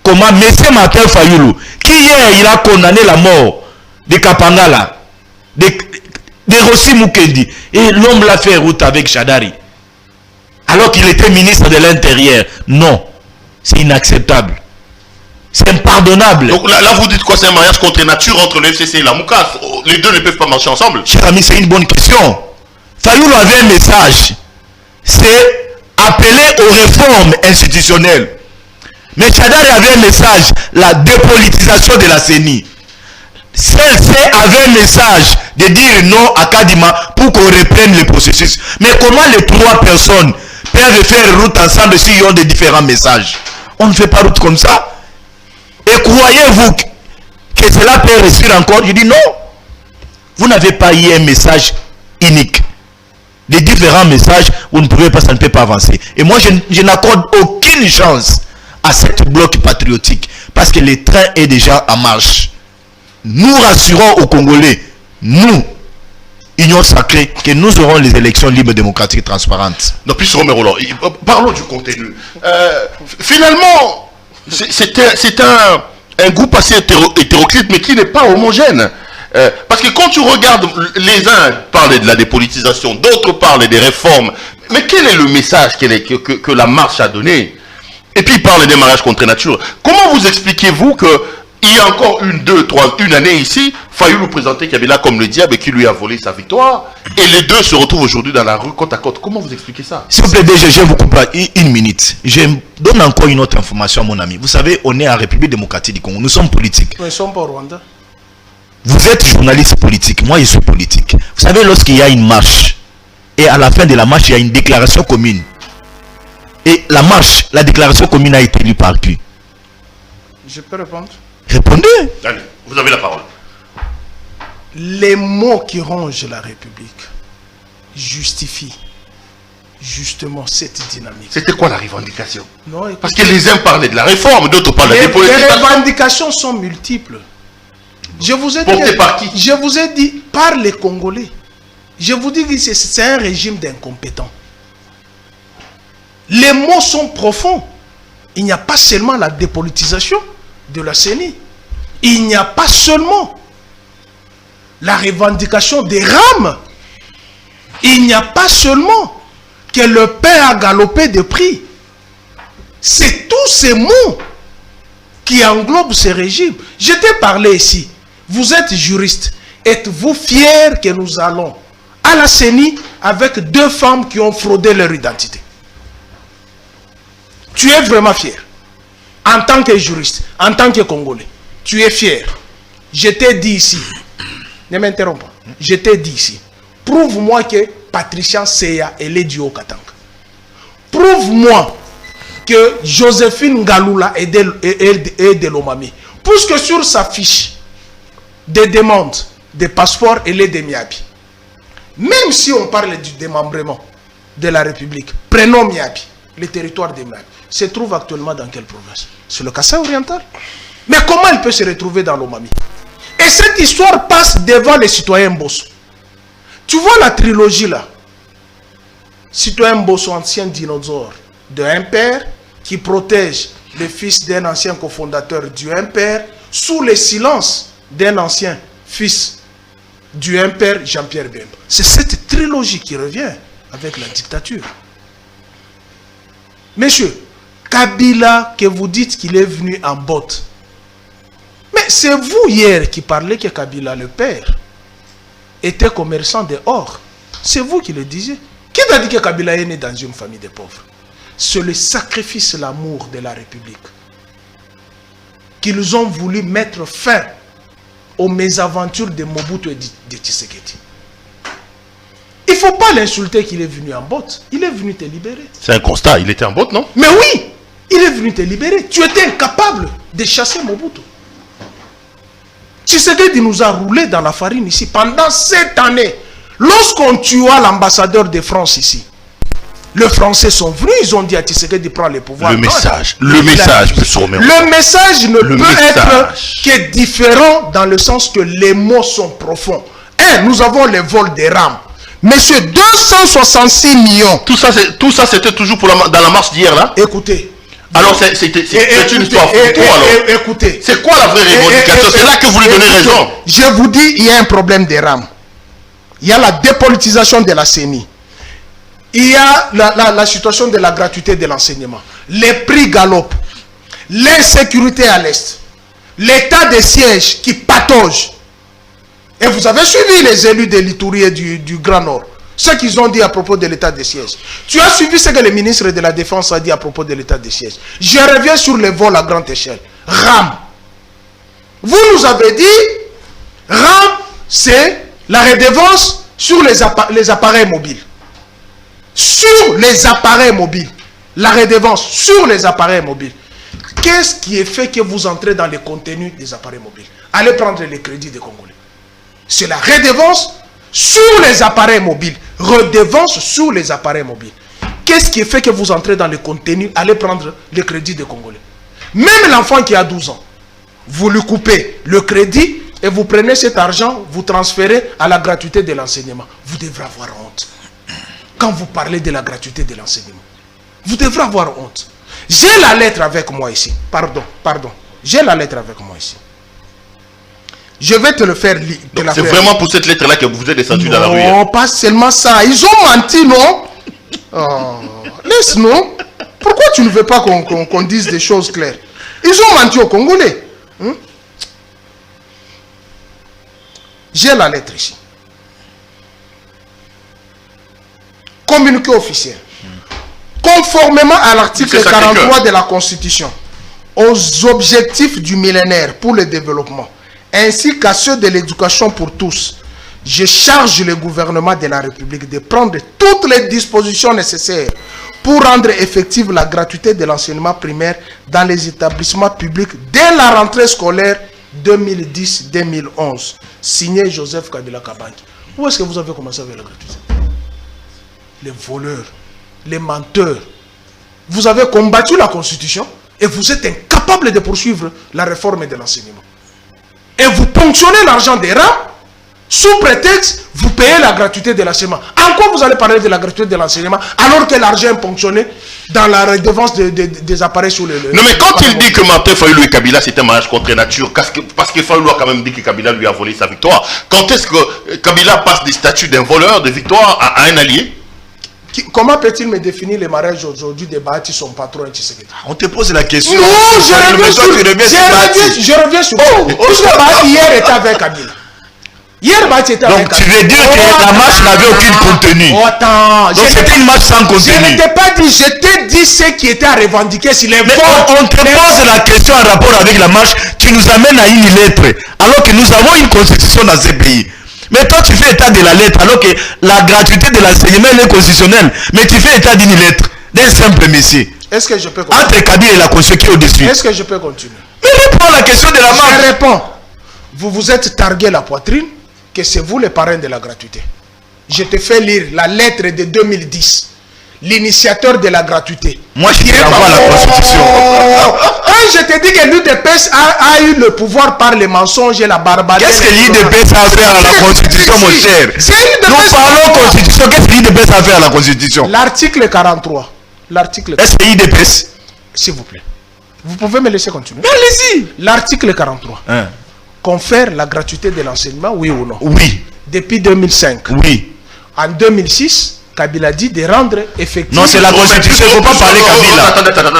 comment M. Martin Fayoulou, qui hier, il a condamné la mort de Kapangala, de Rossi Mukendi, et l'homme l'a fait route avec Chadari, alors qu'il était ministre de l'Intérieur. Non, c'est inacceptable. C'est impardonnable. Donc là, vous dites quoi? C'est un mariage contre nature entre le FCC et la Moukas. Les deux ne peuvent pas marcher ensemble. Cher ami, c'est une bonne question. Fayoulou avait un message. C'est appeler aux réformes institutionnelles. Mais Chadari avait un message, la dépolitisation de la CENI. CLC avait un message de dire non à Kadima pour qu'on reprenne le processus. Mais comment les trois personnes peuvent faire route ensemble s'ils ont des différents messages? On ne fait pas route comme ça. Et croyez-vous que cela peut réussir encore? Je dis non. Vous n'avez pas eu un message unique. Les différents messages, vous ne pouvez pas, ça ne peut pas avancer. Et moi, je n'accorde aucune chance à cette bloc patriotique. Parce que le train est déjà en marche. Nous rassurons aux Congolais, nous, Union sacrée, que nous aurons les élections libres, démocratiques et transparentes. Non, puis Roland, parlons du contenu. Finalement, c'est un groupe assez hétéroclite, mais qui n'est pas homogène. Parce que quand tu regardes, les uns parlent de la dépolitisation, d'autres parlent des réformes. Mais quel est le message que la marche a donné? Et puis ils parlent des mariages contre nature. Comment vous expliquez-vous que il y a encore une année ici, Fayoulou présentait Kabila comme le diable et qui lui a volé sa victoire, et les deux se retrouvent aujourd'hui dans la rue côte à côte. Comment vous expliquez ça? S'il vous plaît, DG, je vous coupe une minute. Je donne encore une autre information à mon ami. Vous savez, on est en République démocratique du Congo. Nous sommes politiques. Nous ne sommes pas au Rwanda. Vous êtes journaliste politique. Moi, je suis politique. Vous savez, lorsqu'il y a une marche, et à la fin de la marche, il y a une déclaration commune. Et la marche, la déclaration commune a été lue par qui? Je peux répondre? Répondez. Allez, vous avez la parole. Les mots qui rongent la République justifient justement cette dynamique. C'était quoi la revendication? Non, parce que les uns parlaient de la réforme, d'autres parlaient de la dépolitisation. Les revendications sont multiples. Je vous ai dit, porté par qui? Je vous ai dit par les Congolais. Je vous dis que c'est un régime d'incompétents. Les mots sont profonds. Il n'y a pas seulement la dépolitisation de la CENI. Il n'y a pas seulement la revendication des rames. Il n'y a pas seulement que le pain a galopé de prix. C'est tous ces mots qui englobent ce régime. Je t'ai parlé ici. Vous êtes juriste. Êtes-vous fiers que nous allons à la CENI avec deux femmes qui ont fraudé leur identité? Tu es vraiment fier. En tant que juriste, en tant que Congolais, tu es fier. Je t'ai dit ici, ne m'interromps pas, je t'ai dit ici, prouve-moi que Patricia Seya est Lady Okatanga. Prouve-moi que Joséphine Galula est de l'Omami. Puisque sur sa fiche, des demandes de passeports et les Miabi. Même si on parle du démembrement de la République, prenons Miabi, le territoire de Miabi, se trouve actuellement dans quelle province? C'est le Kassai oriental. Mais comment il peut se retrouver dans l'Omami? Et cette histoire passe devant les citoyens Bosso. Tu vois la trilogie là? Citoyen Bosso, ancien dinosaure d'un père qui protège le fils d'un ancien cofondateur du père sous le silence d'un ancien fils du père Jean-Pierre Bemba. C'est cette trilogie qui revient avec la dictature. Monsieur, Kabila, que vous dites qu'il est venu en botte. Mais c'est vous hier qui parlez que Kabila, le père, était commerçant de or. C'est vous qui le disiez. Qui t'a dit que Kabila est né dans une famille de pauvres? C'est le sacrifice, l'amour de la République qu'ils ont voulu mettre fin aux mésaventures de Mobutu et de Tshisekedi. Il ne faut pas l'insulter qu'il est venu en botte. Il est venu te libérer. C'est un constat, il était en botte, non? Mais oui, il est venu te libérer. Tu étais incapable de chasser Mobutu. Tshisekedi nous a roulé dans la farine ici pendant 7 années. Lorsqu'on tua l'ambassadeur de France ici, les Français sont venus, ils ont dit à Tshisekedi de prendre le pouvoir. Le message ne peut être que différent dans le sens que les mots sont profonds. Nous avons le vol des rames. Monsieur, 266 millions. Tout ça c'était toujours pour dans la marche d'hier là? Écoutez. Alors c'est une histoire pour toi alors. Écoutez. C'est quoi la vraie revendication? C'est là que vous lui donnez raison. Je vous dis, il y a un problème des rames. Il y a la dépolitisation de la CENI. Il y a la situation de la gratuité de l'enseignement. Les prix galopent. L'insécurité à l'Est. L'état de siège qui patauge. Et vous avez suivi les élus de l'Ituri et du Grand Nord. Ce qu'ils ont dit à propos de l'état de siège. Tu as suivi ce que le ministre de la Défense a dit à propos de l'état de siège. Je reviens sur les vols à grande échelle. RAM. Vous nous avez dit, RAM, c'est la redevance sur les appareils mobiles. Sur les appareils mobiles. La redevance sur les appareils mobiles. Qu'est-ce qui est fait que vous entrez dans les contenus des appareils mobiles? Allez prendre les crédits des Congolais. C'est la redevance sur les appareils mobiles. Redevance sur les appareils mobiles. Qu'est-ce qui est fait que vous entrez dans les contenus? Allez prendre les crédits des Congolais. Même l'enfant qui a 12 ans, vous lui coupez le crédit et vous prenez cet argent, vous transférez à la gratuité de l'enseignement. Vous devrez avoir honte. Quand vous parlez de la gratuité de l'enseignement, vous devrez avoir honte. J'ai la lettre avec moi ici. Pardon. J'ai la lettre avec moi ici. Je vais te le faire lire. C'est vraiment pour cette lettre-là que vous êtes descendu dans la rue? Non, pas seulement ça. Ils ont menti, non? Laisse-nous. Pourquoi tu ne veux pas qu'on dise des choses claires? Ils ont menti aux Congolais. J'ai la lettre ici. Communiqué officiel. Conformément à l'article 43 de la Constitution, aux objectifs du millénaire pour le développement, ainsi qu'à ceux de l'éducation pour tous, je charge le gouvernement de la République de prendre toutes les dispositions nécessaires pour rendre effective la gratuité de l'enseignement primaire dans les établissements publics dès la rentrée scolaire 2010-2011. Signé Joseph Kabila Kabange. Où est-ce que vous avez commencé avec la gratuité? Les voleurs, les menteurs. Vous avez combattu la Constitution et vous êtes incapable de poursuivre la réforme de l'enseignement. Et vous ponctionnez l'argent des rangs, sous prétexte, vous payez la gratuité de l'enseignement. En quoi vous allez parler de la gratuité de l'enseignement alors que l'argent est ponctionné dans la redevance des appareils sur le... Non mais quand il dit que Martin Fayulu et Kabila c'est un mariage contre nature, parce que Fayulu a quand même dit que Kabila lui a volé sa victoire, quand est-ce que Kabila passe des statuts d'un voleur de victoire à un allié? Comment peut-il me définir les mariages aujourd'hui de Bahati, son patron et Tshisekedi? On te pose la question. Non, je reviens sur Puisque Bahati hier était avec Kabila. Hier Bahati était avec Kabila. Donc tu veux dire que la marche n'avait aucun contenu? Attends. Donc c'était une marche sans contenu. Je ne t'ai pas dit, je t'ai dit ce qui était à revendiquer. Si les on te pose la question en rapport avec la marche, tu nous amènes à une lettre. Alors que nous avons une constitution dans ce pays. Mais toi, tu fais état de la lettre, alors que la gratuité de l'enseignement est constitutionnelle. Mais tu fais état d'une lettre, d'un simple monsieur. Est-ce que je peux continuer? Entre Kabila et la Constitution qui est au-dessus. Est-ce que je peux continuer? Mais réponds à la question de la marche. Je réponds. vous vous êtes targué la poitrine que c'est vous le parrain de la gratuité. Je te fais lire la lettre de 2010. L'initiateur de la gratuité. Moi, je te renvoie la Constitution. Quand je te dis que l'UDPS a eu le pouvoir par les mensonges et la barbarie. Qu'est-ce que l'UDPS a à faire à la Constitution, mon cher? Nous parlons Constitution. Qu'est-ce que l'UDPS a à faire à la Constitution? L'article 43. L'article. Est-ce que l'UDPS? S'il vous plaît. Vous pouvez me laisser continuer? Allez-y. L'article 43. Confère la gratuité de l'enseignement, oui ou non? Oui. Depuis 2005. Oui. En 2006, Kabila dit de rendre effectif. Non, c'est la Constitution, il ne faut pas parler Kabila.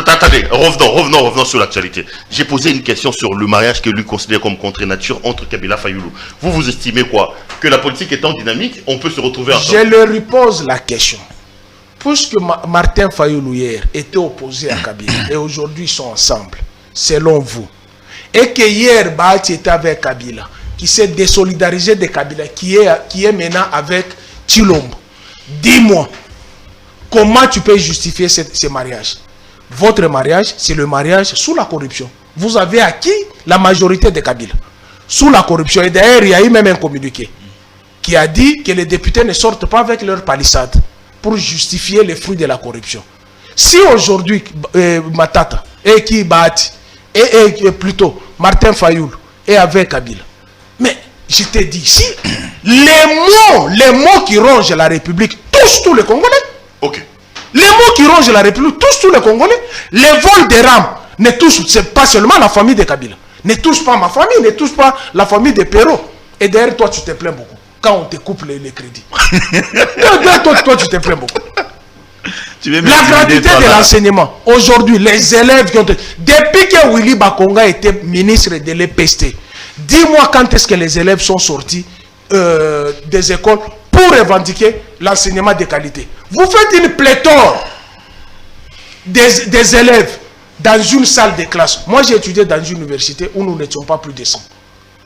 Attendez, revenons sur l'actualité. J'ai posé une question sur le mariage que lui considère comme contre nature entre Kabila et Fayoulou. Vous estimez quoi? Que la politique étant dynamique, on peut se retrouver ensemble? Je leur repose la question. Puisque Martin Fayoulou hier était opposé à Kabila et aujourd'hui ils sont ensemble, selon vous, et que hier Bahati était avec Kabila, qui s'est désolidarisé de Kabila, qui est maintenant avec Tshilombo. Dis-moi, comment tu peux justifier ce mariage? Votre mariage, c'est le mariage sous la corruption. Vous avez acquis la majorité de Kabila sous la corruption. Et d'ailleurs, il y a eu même un communiqué qui a dit que les députés ne sortent pas avec leur palissade pour justifier les fruits de la corruption. Si aujourd'hui, Matata et qui Bahati, et plutôt Martin Fayoulou est avec Kabila, mais je te dis ici, les mots qui rongent la République touchent tous les Congolais. Ok. Les mots qui rongent la République touchent tous les Congolais. Les vols des rames ne touchent pas seulement la famille de Kabila, ne touchent pas ma famille, ne touchent pas la famille de Perrault. Et derrière toi, tu te plains beaucoup quand on te coupe les crédits. toi, tu te plains beaucoup. La gratuité de l'enseignement. Aujourd'hui, les élèves qui ont... Depuis que Willy Bakonga était ministre de l'EPST, dis-moi quand est-ce que les élèves sont sortis des écoles pour revendiquer l'enseignement de qualité. Vous faites une pléthore des élèves dans une salle de classe. Moi, j'ai étudié dans une université où nous n'étions pas plus de 100.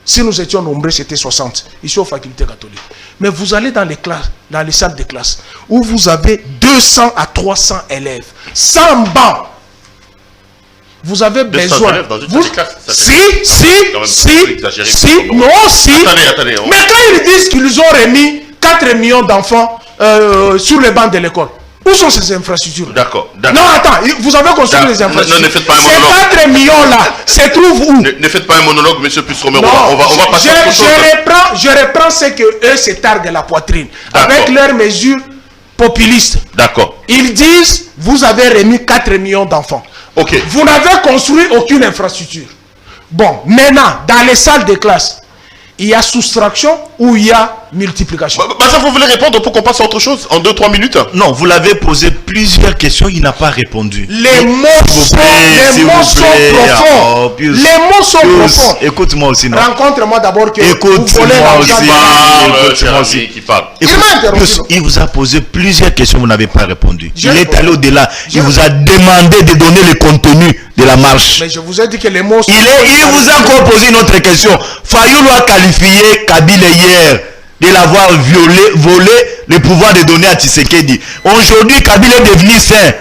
Si nous étions nombreux, c'était 60, ici aux facultés catholiques. Mais vous allez dans les classes, dans les salles de classe, où vous avez 200 à 300 élèves, 100 bancs. Vous avez besoin... Si. Attendez. Mais quand ils disent qu'ils ont remis 4 millions d'enfants sur les bancs de l'école, où sont ces infrastructures? D'accord. Non, attends, vous avez construit les infrastructures. Non, ne faites pas un monologue. Ces 4 millions-là se trouvent où? Ne faites pas un monologue, monsieur Puisse-Romero. On va passer à autre chose. Je reprends ce que eux se targuent la poitrine. Avec leurs mesures populistes. D'accord. Ils disent, vous avez remis 4 millions d'enfants. Ok. Vous n'avez construit aucune infrastructure. Bon, maintenant, dans les salles de classe, il y a soustraction ou il y a multiplication? Ça, vous voulez répondre pour qu'on passe à autre chose en 2-3 minutes? Non, vous l'avez posé plusieurs questions, il n'a pas répondu. Les mots sont profonds. Les mots sont profonds. Écoute-moi aussi, non? Rencontre-moi d'abord que Écoute-moi aussi. Qui parle. Il vous a posé plusieurs questions, vous n'avez pas répondu. Il est allé au-delà. Il vous a demandé de donner le contenu de la marche. Mais je vous ai dit que les mots sont... Il vous a encore posé une autre question. Fayoulou a qualifié Kabila hier de l'avoir volé le pouvoir de donner à Tshisekedi. Aujourd'hui, Kabila est devenu saint.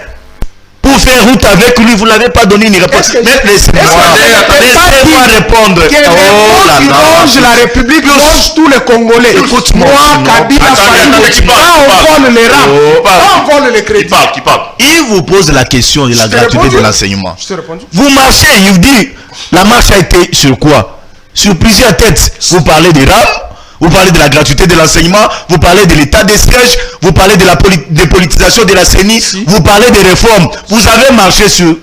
Pour faire route avec lui, vous ne l'avez pas donné une réponse. Laissez-moi répondre. Que les mots qui rongent la République rongent tous les Congolais. Écoute-moi, Kabila, on vole les rames, on vole les crédits. Qui parle. Il vous pose la question de la gratuité de l'enseignement. Vous marchez, il vous dit, la marche a été sur quoi? Sur plusieurs têtes. Vous parlez des rames, vous parlez de la gratuité de l'enseignement, vous parlez de l'état des sièges, vous parlez de la dépolitisation de la CENI, vous parlez des réformes. Vous avez marché sur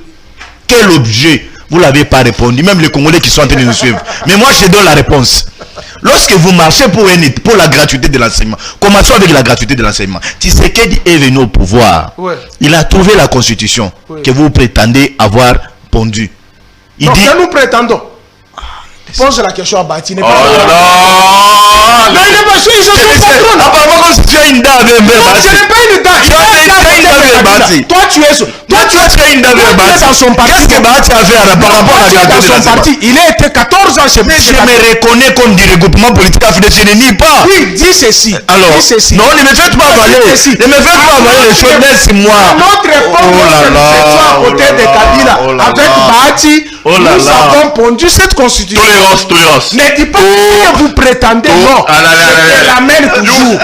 quel objet? Vous ne l'avez pas répondu, même les Congolais qui sont en train de nous suivre. Mais moi, je donne la réponse. Lorsque vous marchez pour la gratuité de l'enseignement, commençons avec la gratuité de l'enseignement. Tshisekedi est venu au pouvoir. Ouais. Il a trouvé la constitution que vous prétendez avoir pondue. Il dit... que nous prétendons. Pose la question à Bahati. Non, toi tu es tu as fait une dame dans son parti. Qu'est-ce que Bahati a fait par rapport à la dans son parti? Il a été 14 ans chez mais je me reconnais comme du regroupement politique africain, je ne nie pas. Oui, dis ceci. Alors, dis ceci. non, ne me faites pas avaler. Ne me faites pas avaler les choses, laisse-moi. Notre époque, à côté de Kabila, avec Bahati, nous avons pondu cette constitution. Tolérance. Ne dis pas que vous prétendez, non. Je te l'amène toujours.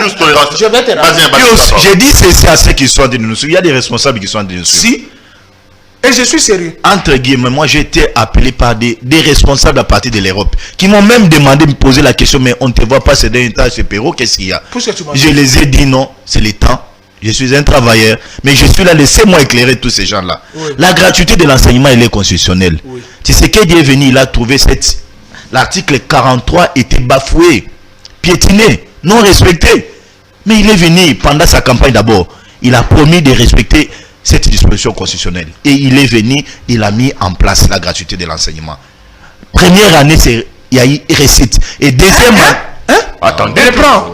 Je vais te ramener. J'ai dit ceci à ceux qui sont de nous suivre. Il y a des responsables qui sont de nous suivre. Si. Et je suis sérieux. Entre guillemets, moi j'ai été appelé par des responsables à partir de l'Europe qui m'ont même demandé de me poser la question, mais on ne te voit pas céder une tâche chez Perrault, qu'est-ce qu'il y a? Je les ai dit non, c'est le temps. Je suis un travailleur, mais je suis là, laissez-moi éclairer tous ces gens-là. Oui. La gratuité de l'enseignement, elle est constitutionnelle. Oui. Tu sais qu'il est venu, il a trouvé l'article 43 était bafoué, piétiné, non respecté. Mais il est venu pendant sa campagne d'abord. Il a promis de respecter cette disposition constitutionnelle. Et il est venu, il a mis en place la gratuité de l'enseignement. Première année, il y a eu récite. Et deuxième année... Attendez,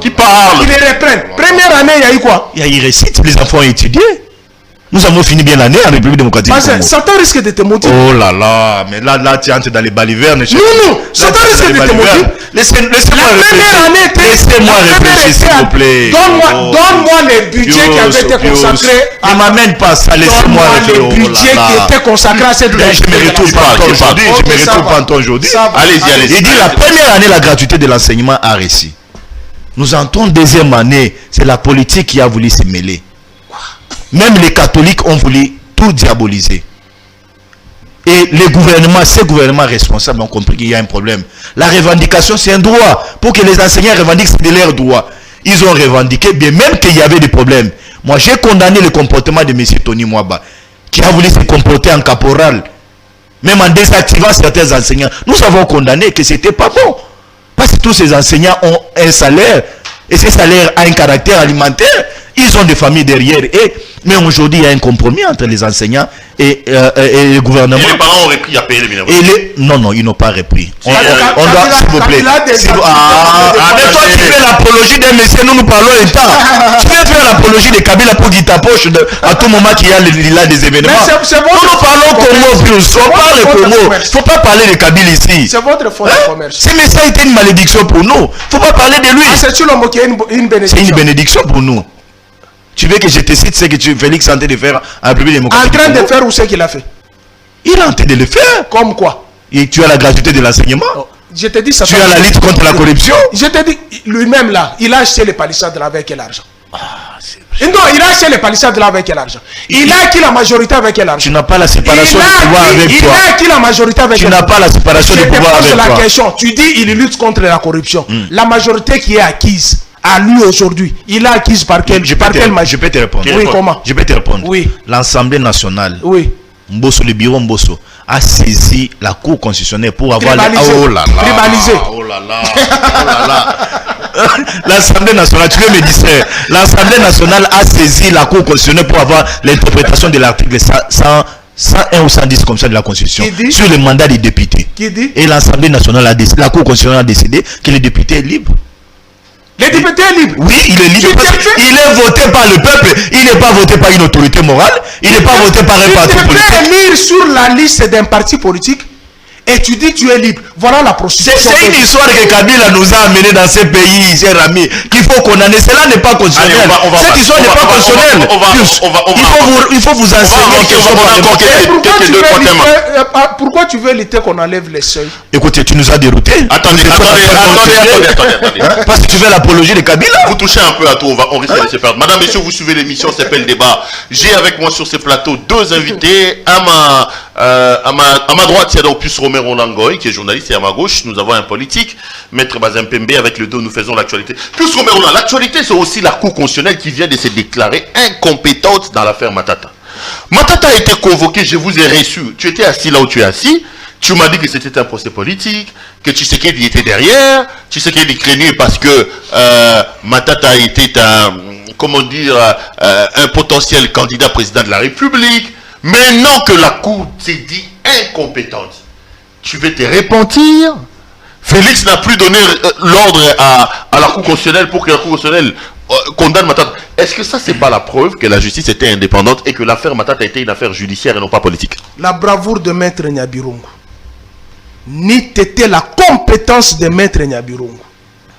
qui parle? Il reprend. Première année, il y a eu quoi? Il y a eu récite, les enfants ont étudié. Nous avons fini bien l'année en République démocratique du Congo. Certains risquent de te motiver. Oh là là, mais là tu entres dans les balivernes. Non, certains risquent de te motiver. Laissez-moi réfléchir. Laissez-moi réfléchir, s'il vous plaît. Donne-moi les budgets qui avaient été consacrés. Ne m'amène pas ça, laissez-moi réfléchir. Les budgets qui étaient consacrés à cette gratuité. Je me retrouve pas aujourd'hui. Allez-y. Il dit la première année, la gratuité de l'enseignement a réussi. Nous entrons deuxième année, c'est la politique qui a voulu se mêler. Même les catholiques ont voulu tout diaboliser. Et les gouvernements, ces gouvernements responsables ont compris qu'il y a un problème. La revendication, c'est un droit. Pour que les enseignants revendiquent, c'est de leur droit. Ils ont revendiqué, bien même qu'il y avait des problèmes. Moi, j'ai condamné le comportement de M. Tony Mwaba, qui a voulu se comporter en caporal, même en désactivant certains enseignants. Nous avons condamné que ce n'était pas bon. Parce que tous ces enseignants ont un salaire, et ce salaire a un caractère alimentaire. Ils ont des familles derrière. Mais aujourd'hui, il y a un compromis entre les enseignants et le gouvernement. Et les parents ont repris à payer les mineurs. Non, ils n'ont pas repris. On doit, s'il vous plaît. Mais toi, tu fais l'apologie d'un monsieur, nous parlons un temps. Tu veux faire l'apologie de Kabila pour dire ta poche à tout moment qu'il y a des événements. Nous parlons Congo plus. On parle Congo. Il ne faut pas parler de Kabila ici. C'est votre fonds de commerce. Ce monsieur a été une malédiction pour nous. Il ne faut pas parler de lui. C'est l'homme qui a une bénédiction. C'est une bénédiction pour nous. Tu veux que je te cite ce que Félix est en train de faire en République démocratique? En train de faire ou ce qu'il a fait? Il est en train de le faire. Comme quoi? Et tu as la gratuité de l'enseignement. Je te dis ça. Tu as la lutte contre la corruption. Je te dis, lui-même là, il a acheté les palissades là avec quel argent? Non, il a acheté les palissades là avec quel argent? Il a acquis la majorité avec quel argent? Tu n'as pas la séparation du pouvoir avec toi. Il a acquis la majorité avec quel argent? Tu n'as pas la séparation du pouvoir avec toi. Je te pose la question. Tu dis il lutte contre la corruption. La majorité qui est acquise à lui aujourd'hui, il a acquise par quelle majorité? Je peux te répondre. Oui, comment? Je peux te répondre. Oui. L'Assemblée nationale. Oui. Mbosso, le bureau Mbosso a saisi la Cour constitutionnelle pour avoir tribalisé. Oh là là. L'Assemblée nationale, tu veux me dire, l'Assemblée nationale a saisi la Cour constitutionnelle pour avoir l'interprétation de l'article 101 ou 110 comme ça de la Constitution sur le mandat des députés. Qui dit? Et l'Assemblée nationale la Cour constitutionnelle a décidé que le député est libre. Le député est libre. Oui, il est libre. Il est voté par le peuple. Il n'est pas voté par une autorité morale. Il n'est pas voté par un parti politique. Tu peux élire sur la liste d'un parti politique et tu dis tu es libre. Voilà la procédure. C'est une histoire que Kabila nous a amené dans ces pays, cher ami, qu'il faut condamner. Cela n'est pas constitutionnel. Cette histoire n'est pas constitutionnelle. Il faut vous enseigner pourquoi tu veux lutter qu'on enlève les seuils? Écoutez, tu nous as déroutés. Attendez. Parce que tu fais l'apologie de Kabila. Vous touchez un peu à tout, on risque de laisser perdre. Madame, messieurs, vous suivez l'émission, c'est le débat. J'ai avec moi sur ce plateau deux invités. À ma droite, il y a donc Pius Romero Nangoy, qui est journaliste, et à ma gauche, nous avons un politique, Maître Bazimpembe, avec le dos, nous faisons l'actualité. Pius Romero, l'actualité, c'est aussi la Cour constitutionnelle qui vient de se déclarer incompétente dans l'affaire Matata. Matata a été convoqué, je vous ai reçu. Tu étais assis là où tu es assis. Tu m'as dit que c'était un procès politique, que Tshisekedi était derrière. Tshisekedi craignait parce que Matata était un potentiel candidat président de la République. Maintenant que la Cour s'est dit incompétente, tu veux te repentir? Félix n'a plus donné l'ordre à la Cour constitutionnelle pour que la Cour constitutionnelle condamne Matata. Est-ce que ça, c'est pas la preuve que la justice était indépendante et que l'affaire Matata était une affaire judiciaire et non pas politique? La bravoure de Maître Nyabirungu n'eût été la compétence de Maître Nyabirungu.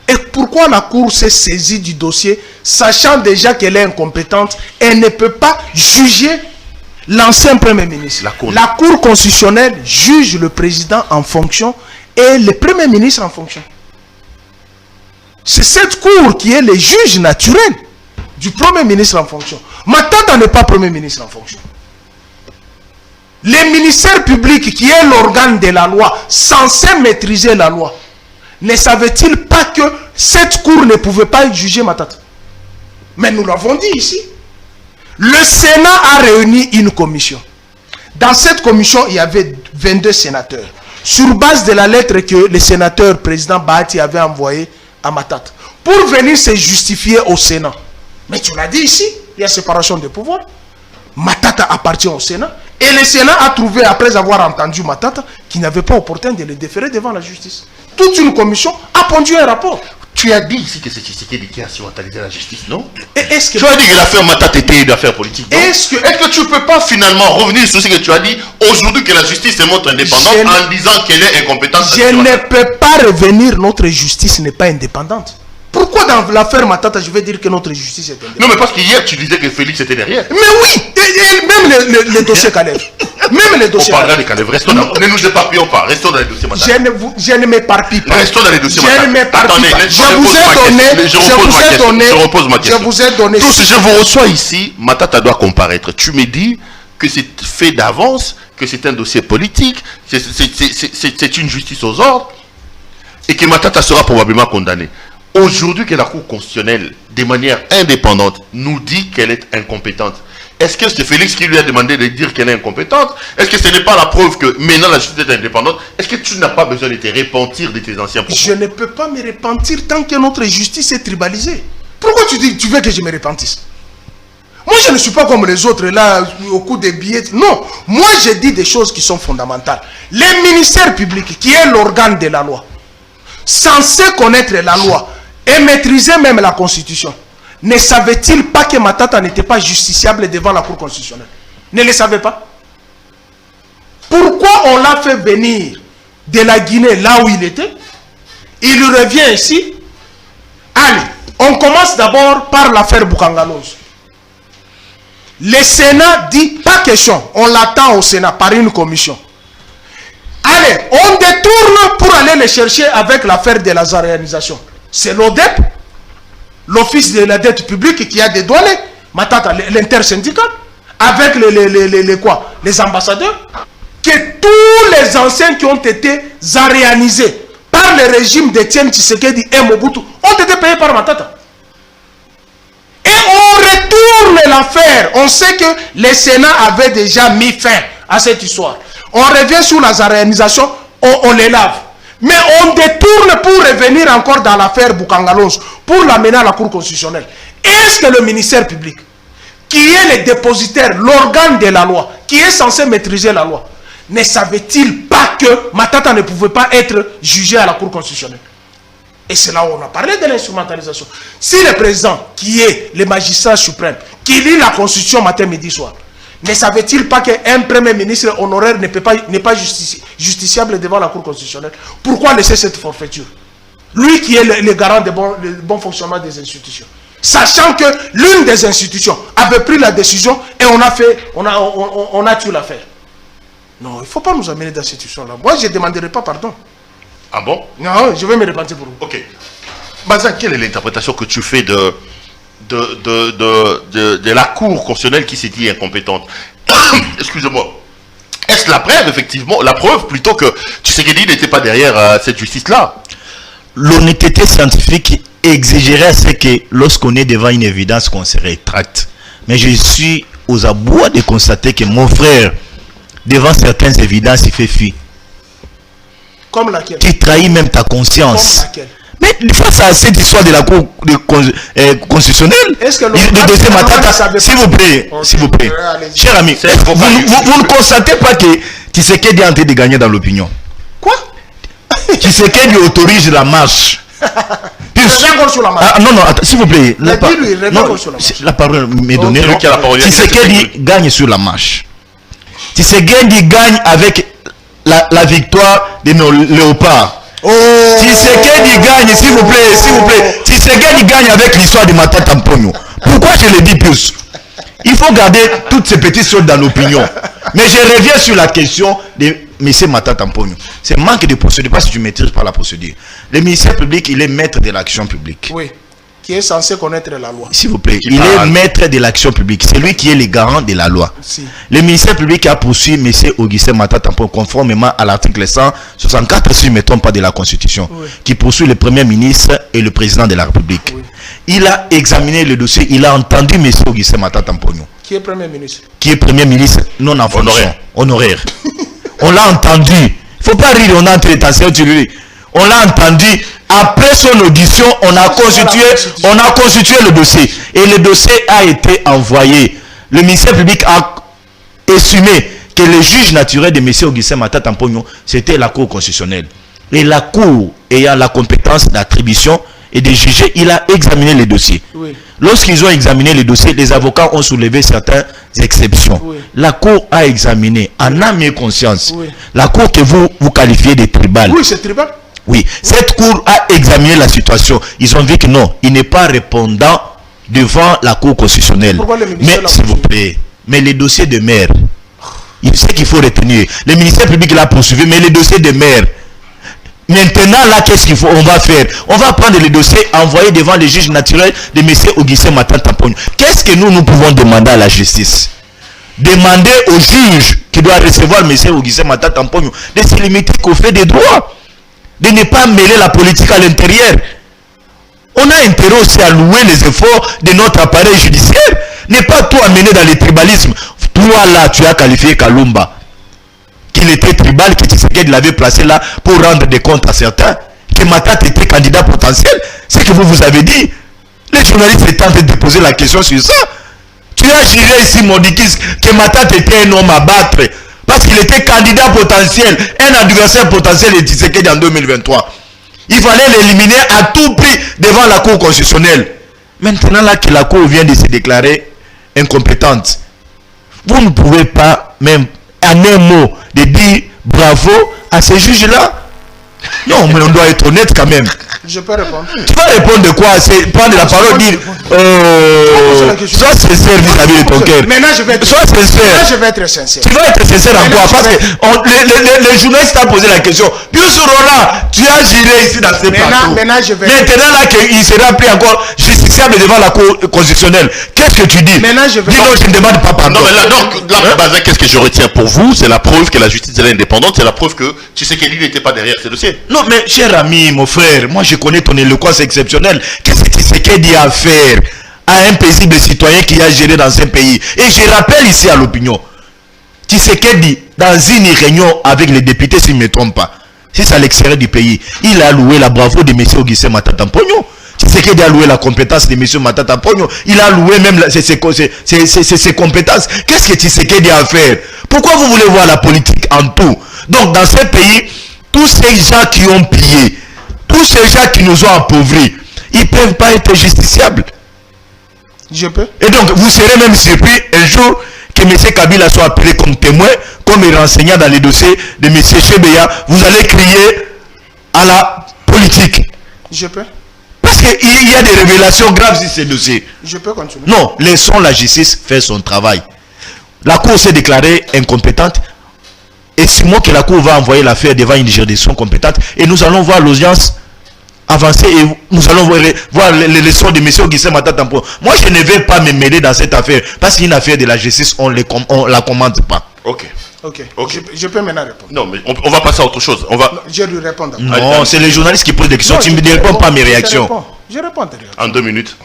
Et pourquoi la Cour s'est saisie du dossier, sachant déjà qu'elle est incompétente, elle ne peut pas juger l'ancien Premier ministre. La Cour constitutionnelle juge le président en fonction et le Premier ministre en fonction. C'est cette Cour qui est le juge naturel du Premier ministre en fonction. Matata n'est pas Premier ministre en fonction. Le ministère public, qui est l'organe de la loi, censé maîtriser la loi, ne savait-il pas que cette Cour ne pouvait pas juger Matata? Mais nous l'avons dit ici. Le Sénat a réuni une commission. Dans cette commission, il y avait 22 sénateurs. Sur base de la lettre que le sénateur président Bahati avait envoyée à Matata, pour venir se justifier au Sénat. Mais tu l'as dit ici, il y a séparation de pouvoir. Matata appartient au Sénat. Et le Sénat a trouvé, après avoir entendu Matata, qu'il n'avait pas opportun de le déférer devant la justice. Toute une commission a pondu un rapport. Tu as dit ici que c'est Tshisekedi qui a instrumentalisé la justice, non? Et est-ce que... Tu as dit que l'affaire Matata était une affaire politique, non? Est-ce que tu ne peux pas finalement revenir sur ce que tu as dit aujourd'hui, que la justice se montre indépendante en disant qu'elle est incompétente? Je ne peux pas revenir, notre justice n'est pas indépendante. Pourquoi dans l'affaire Matata, je vais dire que notre justice est indépendante? Non, mais parce qu'hier, tu disais que Félix était derrière. Mais oui, et même les dossiers Kalev. Même les dossiers. On parlera des Kalev. Restons dans... Ne nous éparpillons pas. Restons dans les dossiers Matata. Je ne m'éparpille pas. Restons dans les dossiers Matata. Je ne m'éparpille pas. Je vous ai donné. Tous, je vous reçois ici. Matata doit comparaître. Tu me dis que c'est fait d'avance, que c'est un dossier politique, c'est une justice aux ordres, et que Matata sera probablement condamné. Aujourd'hui, que la Cour constitutionnelle, de manière indépendante, nous dit qu'elle est incompétente. Est-ce que c'est Félix qui lui a demandé de dire qu'elle est incompétente? Est-ce que ce n'est pas la preuve que maintenant la justice est indépendante? Est-ce que tu n'as pas besoin de te repentir de tes anciens propos? Je ne peux pas me repentir tant que notre justice est tribalisée. Pourquoi tu veux que je me repentisse? Moi, je ne suis pas comme les autres là, au coup des billets. Non, moi, je dis des choses qui sont fondamentales. Le ministère public, qui est l'organe de la loi, censé connaître la loi et maîtriser même la Constitution, ne savait-il pas que Matata n'était pas justiciable devant la Cour constitutionnelle? Ne le savait pas? Pourquoi on l'a fait venir de la Guinée, là où il était? Il revient ici. Allez, on commence d'abord par l'affaire Boukangalose. Le Sénat dit pas question. On l'attend au Sénat par une commission. Allez, on détourne pour aller le chercher avec l'affaire de la zaréanisation. C'est l'ODEP, l'Office de la dette publique, qui a dédouané Matata, l'intersyndical, avec les ambassadeurs, que tous les anciens qui ont été zaréanisés par le régime d'Étienne Tshisekedi et Mobutu ont été payés par Matata. Et on retourne l'affaire. On sait que le Sénat avait déjà mis fin à cette histoire. On revient sur la zaréanisation, on les lave. Mais on détourne pour revenir encore dans l'affaire Boukangalose, pour l'amener à la Cour constitutionnelle. Est-ce que le ministère public, qui est le dépositaire, l'organe de la loi, qui est censé maîtriser la loi, ne savait-il pas que Matata ne pouvait pas être jugé à la Cour constitutionnelle? Et c'est là où on a parlé de l'instrumentalisation. Si le président, qui est le magistrat suprême, qui lit la Constitution matin, midi, soir, ne savait-il pas qu'un Premier ministre honoraire n'est pas justiciable devant la Cour constitutionnelle? Pourquoi laisser cette forfaiture? Lui qui est le garant du bon fonctionnement des institutions. Sachant que l'une des institutions avait pris la décision et on a tué l'affaire. Non, il ne faut pas nous amener dans cette situation-là. Moi, je ne demanderai pas pardon. Ah bon? Non, je vais me repentir pour vous. Ok. Bazin, quelle est l'interprétation que tu fais de la Cour constitutionnelle qui s'est dit incompétente? Excusez-moi. Est-ce la preuve, effectivement, la preuve plutôt que Tshisekedi n'était pas derrière cette justice-là? L'honnêteté scientifique exigerait à ce que lorsqu'on est devant une évidence qu'on se rétracte. Mais je suis aux abois de constater que mon frère, devant certaines évidences, il fait fi. Comme laquelle? Tu trahis même ta conscience. Comme laquelle? Mais face à cette histoire de la Cour constitutionnelle, est-ce que le dossier Matata, s'il vous plaît, okay. S'il vous plaît, cher ami, vous ne constatez pas que Tshisekedi est en train de gagner dans l'opinion? Quoi? Tshisekedi autorise la marche Reviens sur la marche. Non, non, s'il vous plaît. La parole m'est donnée. Tshisekedi gagne sur la marche. Tshisekedi gagne avec la victoire de nos léopards. Tshisekedi gagne, s'il vous plaît. Tshisekedi gagne avec l'histoire de Matata Mponyo. Pourquoi je le dis plus? Il faut garder toutes ces petites choses dans l'opinion. Mais je reviens sur la question de M. Matata Mponyo. C'est manque de procédure, parce que tu ne maîtrises pas la procédure. Le ministère public, il est maître de l'action publique. Oui, qui est censé connaître la loi. S'il vous plaît, il est maître de l'action publique. C'est lui qui est le garant de la loi. Si. Le ministère public a poursuivi M. Augustin Matata Mponyo conformément à l'article 164, si je ne me trompe pas, de la Constitution, oui, qui poursuit le Premier ministre et le Président de la République. Oui. Il a examiné le dossier, il a entendu M. Augustin Matata Mponyo. Qui est Premier ministre? Qui est Premier ministre non en fonction, honoraire. On l'a entendu. Il ne faut pas rire, on a entendu. On l'a entendu. Après son audition, on a constitué le dossier. Et le dossier a été envoyé. Le ministère public a estimé que le juge naturel de M. Augustin Matata Mponyo, c'était la Cour constitutionnelle. Et la Cour ayant la compétence d'attribution et de juger, il a examiné les dossiers. Oui. Lorsqu'ils ont examiné les dossiers, les avocats ont soulevé certaines exceptions. Oui. La Cour a examiné en âme et conscience. Oui. La Cour que vous qualifiez de tribal. Oui, c'est tribal. Oui, cette Cour a examiné la situation. Ils ont vu que non, il n'est pas répondant devant la Cour constitutionnelle. Mais s'il vous plaît, mais les dossiers de maire, c'est qu'il faut retenir. Le ministère public l'a poursuivi, mais les dossiers de maire, maintenant, là, qu'est-ce qu'il faut? On va faire. On va prendre les dossiers envoyés devant le juge naturel de M. Augustin Matata Mponyo. Qu'est-ce que nous pouvons demander à la justice? Demander au juge qui doit recevoir M. Augustin Matata Mponyo de se limiter qu'au fait des droits. De ne pas mêler la politique à l'intérieur. On a intérêt aussi à louer les efforts de notre appareil judiciaire. Ne pas tout amener dans le tribalisme. Toi, là, tu as qualifié Kalumba. Qu'il était tribal, que Tshisekedi l'avait placé là pour rendre des comptes à certains, que Matata était candidat potentiel. C'est ce que vous avez dit. Les journalistes étaient en train de poser la question sur ça. Tu as juré ici, Mondikis, que Matata était un homme à battre parce qu'il était candidat potentiel, un adversaire potentiel de Tshisekedi en 2023. Il fallait l'éliminer à tout prix devant la Cour constitutionnelle. Maintenant là que la Cour vient de se déclarer incompétente, vous ne pouvez pas même en un mot de dire bravo à ces juges-là. Non, mais on doit être honnête quand même. Je peux répondre. Tu vas répondre de quoi? C'est prendre la parole, dire sois sincère vis-à-vis de ton cœur. Maintenant, je vais être sincère. Tu vas être sincère en quoi? Parce que les journalistes t'ont posé la question. Pius Roland, tu as géré ici dans ces plateaux. Maintenant là qu'il sera pris encore justiciable devant la Cour constitutionnelle. Qu'est-ce que tu dis? Maintenant, je vais. Dis donc, je ne demande pas pardon. Non, mais là, donc, là, Bazin, qu'est-ce que je retiens pour vous? C'est la preuve que la justice est indépendante. C'est la preuve que Tshisekedi n'était pas derrière ces dossiers. Non, mais cher ami, mon frère, moi je connais ton éloquence exceptionnelle. Qu'est-ce que Tshisekedi a à faire à un paisible citoyen qui a géré dans un pays? Et je rappelle ici à l'opinion, Tshisekedi, dans une réunion avec les députés, s'il ne me trompe pas, si c'est à l'extérieur du pays, il a loué la bravoure de M. Augustin Matata Mponyo. Tshisekedi a loué la compétence de M. Matata Mponyo. Il a loué même ses compétences. Qu'est-ce que Tshisekedi a à faire? Pourquoi vous voulez voir la politique en tout? Donc, dans ce pays, tous ces gens qui ont pillé, tous ces gens qui nous ont appauvris, ils ne peuvent pas être justiciables. Je peux. Et donc, vous serez même surpris un jour que M. Kabila soit appelé comme témoin, comme renseignant dans les dossiers de M. Chebeya. Vous allez crier à la politique. Je peux. Parce qu'il y a des révélations graves sur ces dossiers. Je peux continuer. Non, laissons la justice faire son travail. La Cour s'est déclarée incompétente. Estimons que la Cour va envoyer l'affaire devant une juridiction compétente et nous allons voir l'audience avancer et nous allons voir les leçons de M. Augustin Matata Mponyo. Moi, je ne vais pas me mêler dans cette affaire parce qu'une affaire de la justice, on ne la commande pas. Ok. Je peux maintenant répondre. Non, mais on va passer à autre chose. Non, je lui réponds. Non, c'est les journalistes qui posent des questions. Non, tu ne me réponds pas à mes réactions. Je réponds. En 2 minutes,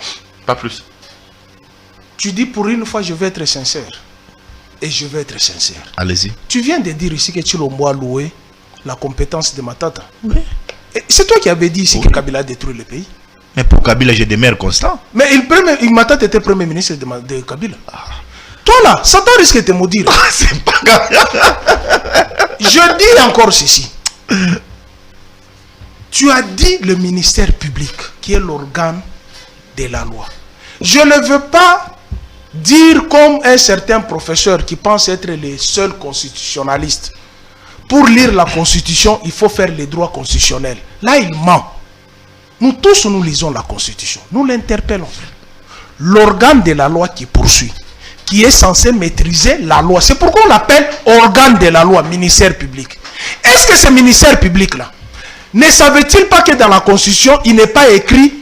pas plus. Tu dis pour une fois, je vais être sincère. Et je vais être sincère. Allez-y. Tu viens de dire ici que Tshilombo a loué la compétence de Matata. Oui. C'est toi qui avais dit ici que Kabila a détruit le pays. Mais pour Kabila, j'ai des maires constants. Mais Matata était premier ministre de Kabila. Toi là, Satan risque de te maudire. C'est pas grave. Je dis encore ceci. Tu as dit le ministère public, qui est l'organe de la loi. Je ne veux pas dire comme un certain professeur qui pense être le seul constitutionnaliste. Pour lire la Constitution, il faut faire les droits constitutionnels. Là, il ment. Nous tous, nous lisons la Constitution. Nous l'interpellons. L'organe de la loi qui poursuit, qui est censé maîtriser la loi. C'est pourquoi on l'appelle organe de la loi, ministère public. Est-ce que ce ministère public-là ne savait-il pas que dans la Constitution, il n'est pas écrit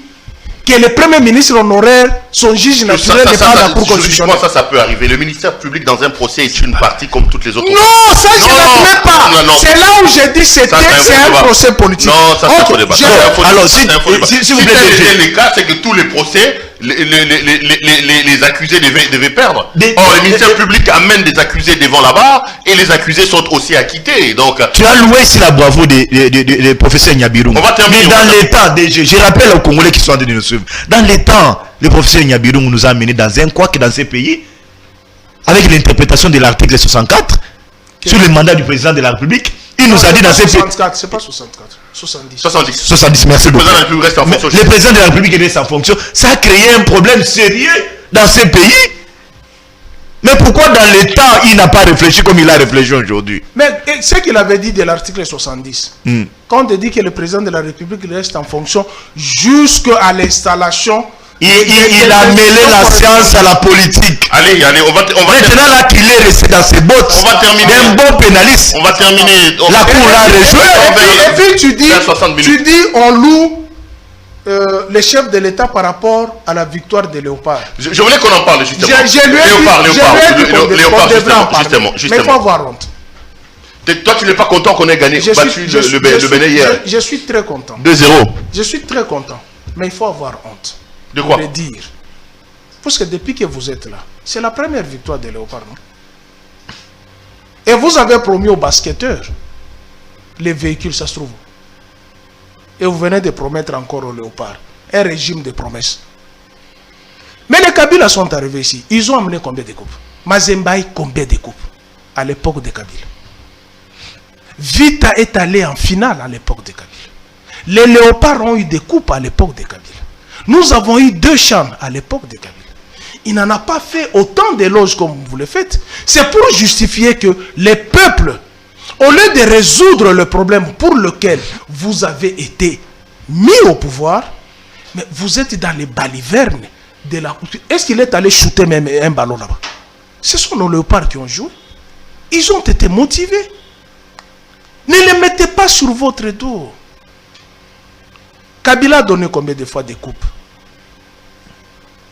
que le premier ministre honoraire, son juge naturel n'est pas la Cour constitutionnelle? Ça peut arriver. Le ministère public dans un procès est une partie comme toutes les autres. Non, ça je n'admets pas. C'est là où j'ai dit c'est un procès politique. Non, ça c'est un débat. Alors, si vous plaît, le cas, c'est que tous les procès, les accusés devaient perdre. Or, le ministère public amène des accusés devant la barre et les accusés sont aussi acquittés. Donc, tu as loué ici la bravo des professeurs Nyabirung. On va terminer. Mais dans les temps, je rappelle aux Congolais qui sont en train de nous suivre, dans les temps, le professeur Nyabirung nous a amenés dans un couac dans ces pays avec l'interprétation de l'article 64 sur le mandat du président de la République. Il nous a dit dans ces pays. 64, c'est pas 64. 70, merci beaucoup. Le président de la République reste en fonction. Ça a créé un problème sérieux dans ces pays. Mais pourquoi dans les temps, il n'a pas réfléchi comme il a réfléchi aujourd'hui? Mais ce qu'il avait dit de l'article 70, quand on te dit que le président de la République reste en fonction jusqu'à l'installation... Il a mêlé la science à la politique. Allez, on va maintenant là qu'il est resté dans ses bottes. On va terminer. Un bon pénaliste. On va terminer. La Cour l'a rejoint. Et puis tu dis on loue les chefs de l'État par rapport à la victoire de Léopard. Je voulais qu'on en parle justement. Léopard, justement. Mais il faut avoir honte. Toi, tu n'es pas content qu'on ait gagné, battu le Bénin hier? Je suis très content. 2-0. Je suis très content. Mais il faut avoir honte. De quoi? De dire. Parce que depuis que vous êtes là, c'est la première victoire de Léopard, non? Et vous avez promis aux basketteurs les véhicules, ça se trouve. Et vous venez de promettre encore aux Léopards un régime de promesses. Mais les Kabila sont arrivés ici. Ils ont amené combien de coupes? Mazembaï, combien de coupes à l'époque de Kabila? Vita est allé en finale à l'époque de Kabila. Les Léopards ont eu des coupes à l'époque de Kabila. Nous avons eu 2 chans à l'époque de Kabila. Il n'en a pas fait autant d'éloges comme vous le faites. C'est pour justifier que les peuples, au lieu de résoudre le problème pour lequel vous avez été mis au pouvoir, mais vous êtes dans les balivernes de la... Est-ce qu'il est allé shooter même un ballon là-bas? Ce sont nos Léopards qui ont joué. Ils ont été motivés. Ne les mettez pas sur votre dos. Kabila a donné combien de fois des coupes?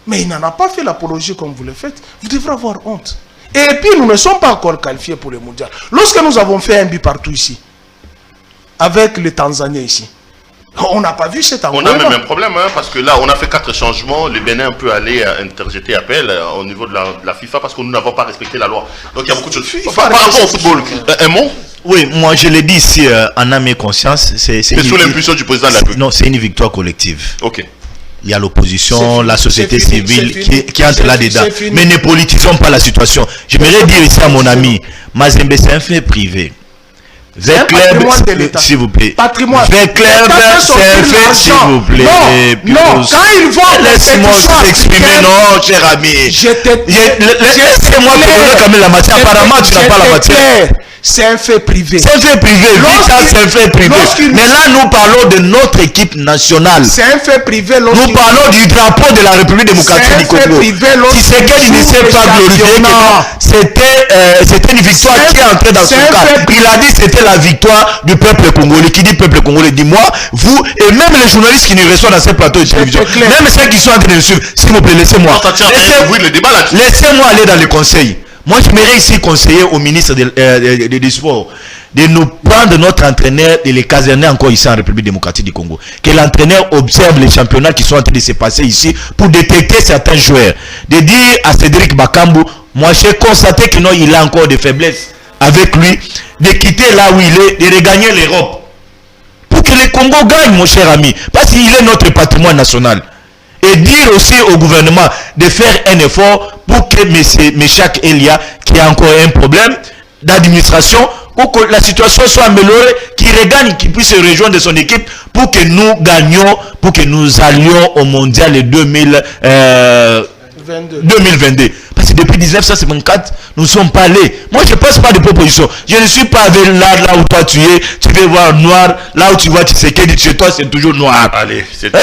Mais il n'en a pas fait l'apologie comme vous le faites. Vous devrez avoir honte. Et puis nous ne sommes pas encore qualifiés pour le mondial. Lorsque nous avons fait un but partout ici, avec les Tanzaniens ici, on n'a pas vu cet engouement. On a même un problème, hein, parce que là, on a fait 4 changements. Le Bénin peut aller interjeter appel au niveau de la FIFA parce que nous n'avons pas respecté la loi. Donc il y a beaucoup de choses. Par rapport au football, un mot? Oui, moi je l'ai dit ici en âme et conscience. C'est sous l'impulsion du président de la République. Non, c'est une victoire collective. Ok. Il y a l'opposition, la société civile qui entre là-dedans. Mais ne politisons pas la situation. J'aimerais dire ici à mon ami, Mazembe, c'est un fait privé. S'il vous plaît. Patrimoine. Verclair, c'est un fait, s'il vous plaît. Non, quand ils vont... Laisse-moi s'exprimer, non, cher ami. Laissez-moi proposer quand même la matière. Apparemment, tu n'as pas la matière. C'est un fait privé. C'est un fait privé. C'est un fait privé. Mais là, nous parlons de notre équipe nationale. C'est un fait privé. Nous parlons du drapeau de la République démocratique du Congo. Si c'est qu'elle ne s'est pas glorifié, c'était une victoire qui est entrée dans son cas. Il a dit que c'était la victoire du peuple congolais. Qui dit peuple congolais dit moi, vous et même les journalistes qui nous reçoivent dans ces plateaux de télévision. Même ceux qui sont en train de nous suivre. S'il vous plaît, laissez-moi. Laissez-moi aller dans les conseils. Moi, j'aimerais ici conseiller au ministre du Sport de nous prendre notre entraîneur et les caserner encore ici en République démocratique du Congo. Que l'entraîneur observe les championnats qui sont en train de se passer ici pour détecter certains joueurs. De dire à Cédric Bakambu, moi j'ai constaté que non, il a encore des faiblesses avec lui, de quitter là où il est, de regagner l'Europe. Pour que le Congo gagne, mon cher ami. Parce qu'il est notre patrimoine national. Et dire aussi au gouvernement de faire un effort pour que M. Meshak Elia, qui a encore un problème d'administration, pour que la situation soit améliorée, qu'il qui regagne, qui puisse se rejoindre de son équipe pour que nous gagnions, pour que nous allions au mondial 2022. Parce que depuis 1954, nous ne sommes pas allés. Moi, je ne passe pas de propositions. Je ne suis pas avec là où toi tu es. Tu veux voir noir. Là où tu vois, tu sais que chez toi, c'est toujours noir. Allez, c'est pas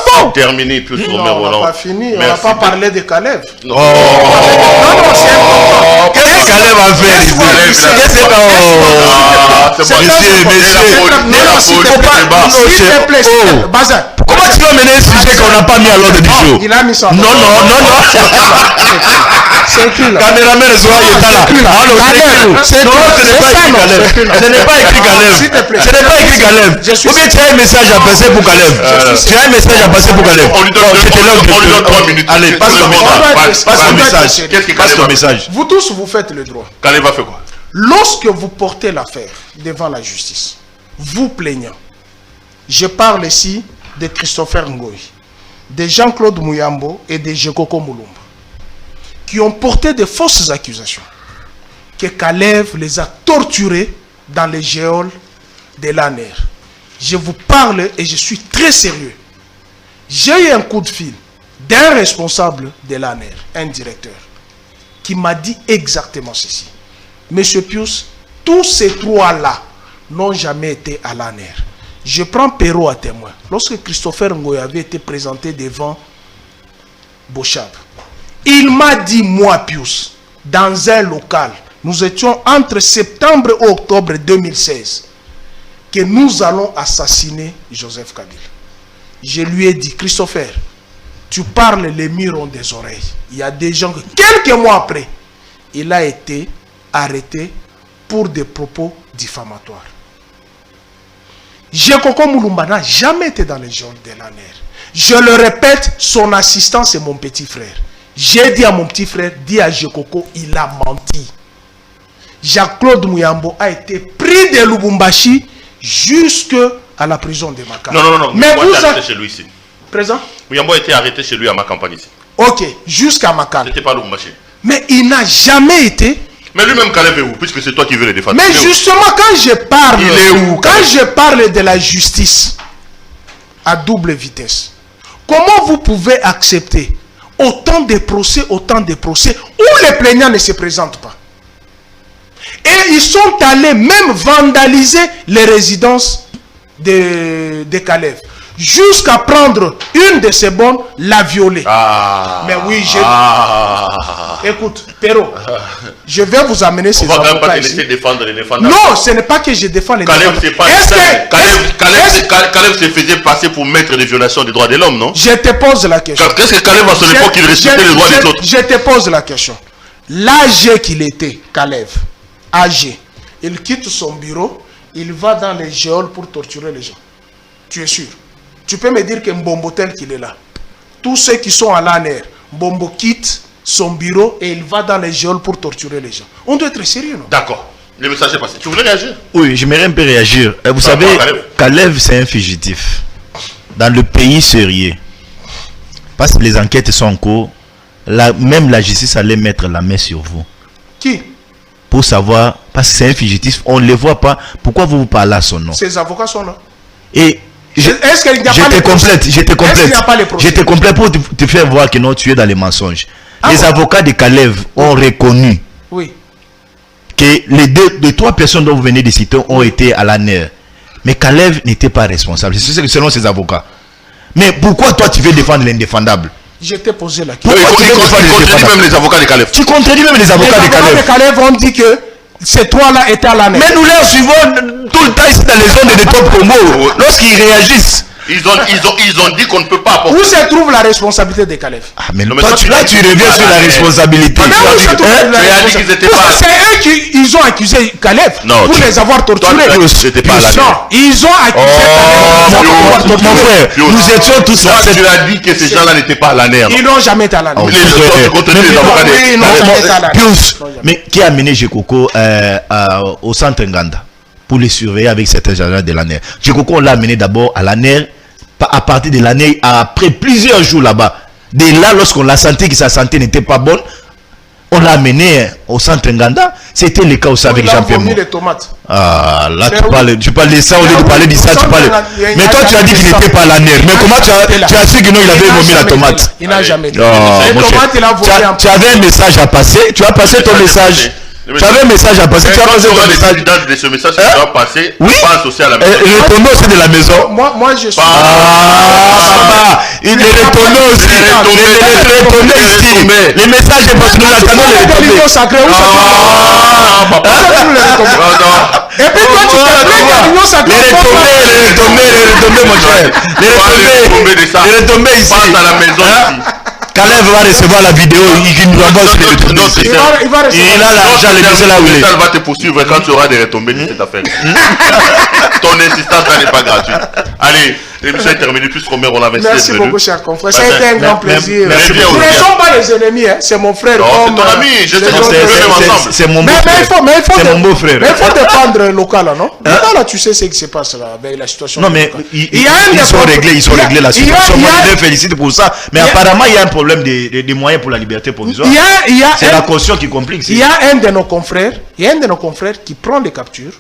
bon. Terminé. Puis non, on n'a pas fini. On n'a pas parlé de Caleb. Non, c'est important. Qu'est-ce que Caleb a fait ici? Comment tu vas mener un sujet qu'on n'a pas mis à l'ordre du jour? Il a mis ça. Non. C'est qui là? Caméraman, ce n'est pas écrit Caleb. Ce n'est pas écrit Caleb. Ou bien tu as un message à passer pour Caleb. Tu as un message à passer pour Caleb. On lui donne 3 minutes. Allez, passe ton message. Vous tous, vous faites le droit. Caleb a fait quoi? Lorsque vous portez l'affaire devant la justice, vous plaignant, je parle ici de Christopher Ngoy, de Jean-Claude Muyambo et de Jekoko Mulumba, qui ont porté de fausses accusations que Caleb les a torturés dans les geôles de l'ANER. Je vous parle et je suis très sérieux. J'ai eu un coup de fil d'un responsable de l'ANER, un directeur, qui m'a dit exactement ceci. Monsieur Pius, tous ces trois-là n'ont jamais été à l'ANER. Je prends Perrault à témoin. Lorsque Christopher Ngoy avait été présenté devant Bochab, il m'a dit, moi Pius, dans un local, nous étions entre septembre et octobre 2016, que nous allons assassiner Joseph Kabila. Je lui ai dit, Christopher, tu parles, les murs ont des oreilles. Il y a des gens, quelques mois après, il a été arrêté pour des propos diffamatoires. Jekoko Mulumba n'a jamais été dans les geôles de l'ANER. Je le répète, son assistant, c'est mon petit frère. J'ai dit à mon petit frère, dis à Jekoko, il a menti. Jacques-Claude Muyambo a été pris de Lubumbashi jusqu'à la prison de Makala. Non. Mais vous êtes arrêté chez lui ici. Présent? Muyambo a été arrêté chez lui à ma campagne ici. Ok, jusqu'à Makala. C'était pas Lubumbashi. Mais il n'a jamais été. Mais lui-même, Caleb est où? Puisque c'est toi qui veux le défendre. Mais justement, quand je parle, il est où, quand je parle de la justice à double vitesse, comment vous pouvez accepter autant de procès où les plaignants ne se présentent pas? Et ils sont allés même vandaliser les résidences de Caleb, jusqu'à prendre une de ses bonnes, la violer. Mais oui, écoute, Perrault, je vais vous amener ces avocats. On va pas te laisser défendre les défendants. Non, ce n'est pas que je défends les défendants. Caleb se faisait passer pour maître des violations des droits de l'homme, non? Je te pose la question. Qu'est-ce que Caleb à son époque, il respectait les droits des autres? Je te pose la question. L'âge qu'il était, Caleb, âgé, il quitte son bureau, il va dans les geôles pour torturer les gens. Tu es sûr? Tu peux me dire que Mbombo tel qu'il est là. Tous ceux qui sont à l'ANER, Mbombo quitte son bureau et il va dans les geôles pour torturer les gens. On doit être sérieux, non? D'accord. Le message est passé. Tu voulais réagir? Oui, j'aimerais un peu réagir. Vous savez, Caleb, c'est un fugitif. Dans le pays sérieux, parce que les enquêtes sont en cours, même la justice allait mettre la main sur vous. Qui? Pour savoir, parce que c'est un fugitif, on ne le voit pas. Pourquoi vous parlez à son nom? Ses avocats sont là. Et je te complète pour te faire voir que non, tu es dans les mensonges. Les avocats de Caleb ont reconnu que les trois personnes dont vous venez de citer ont été à l'ANER. Mais Caleb n'était pas responsable, selon ses avocats. Mais pourquoi toi tu veux défendre l'indéfendable? Je t'ai posé la question. Tu contredis même les avocats de Caleb. Tu contredis même les avocats de Caleb. Les avocats de Caleb ont dit que ces trois-là étaient à l'ANER. Mais nous les suivons tout le temps ici dans les zones de Top Congo. Lorsqu'ils réagissent. Ils ont dit qu'on ne peut pas apporter. Où se trouve la responsabilité de Caleb? Mais toi, là, tu reviens sur la responsabilité. C'est eux qui ont accusé Caleb pour les avoir torturés. Non, ils ont accusé Caleb. Mon frère, nous étions tous là. Tu as dit que ces gens-là n'étaient pas à l'ANER. Ils n'ont jamais été à l'ANER. Mais qui a amené Jekoko au centre Nganda pour les surveiller avec certains agents de l'ANER? Jekoko, on l'a amené d'abord à l'ANER, à partir de l'ANER, après plusieurs jours là-bas. Dès là, lorsqu'on l'a senti que sa santé n'était pas bonne, On l'a amené au centre Nganda. C'était le cas aussi avec Jean-Pierre. Il a vomi les tomates. Ah, là, tu parles de ça, au lieu de parler de ça, tu parles. Mais toi, tu as dit qu'il n'était pas à la nerf. Mais comment tu as su que non, il avait vomi la tomate? Il n'a jamais dit. Les tomates, il a vomi. Tu avais un message à passer. Tu as passé ton message. Tu avais un message à passer. Tu as passé ton message. De ce message que tu as passé, oui. Pas associé à la maison. Le retourneau aussi de la maison. Moi, je suis. Il est retourné aussi. Les messages est parce que nous attendons les retournés. Sacré où ça? Et puis toi, tu t'es pris à l'union sacrée. Les retombées, mon cher. Les retombées ici. Passe à la maison ici. Caleb va recevoir la vidéo, il nous envoie sur les retombées. Il a l'argent, les maisons là où il est. Elle va te poursuivre quand tu auras des retombées de cette affaire. Ton insistance n'est pas gratuite. Allez, l'émission est terminée puisqu'on met on avait. Merci beaucoup, cher confrère. Ça a été un grand plaisir. Merci Nous ne sommes pas les ennemis, c'est mon frère. C'est ton ami, je sais que c'est mon beau-frère. C'est mon beau-frère. Mais il faut défendre local, non? Local, tu sais ce qui se passe là, avec la situation. Non, mais ils sont réglés la situation. Moi, je les félicite pour ça. Mais apparemment, il y a un problème des moyens pour la liberté provisoire. C'est la caution qui complique. Il y a un de nos confrères qui prend des captures.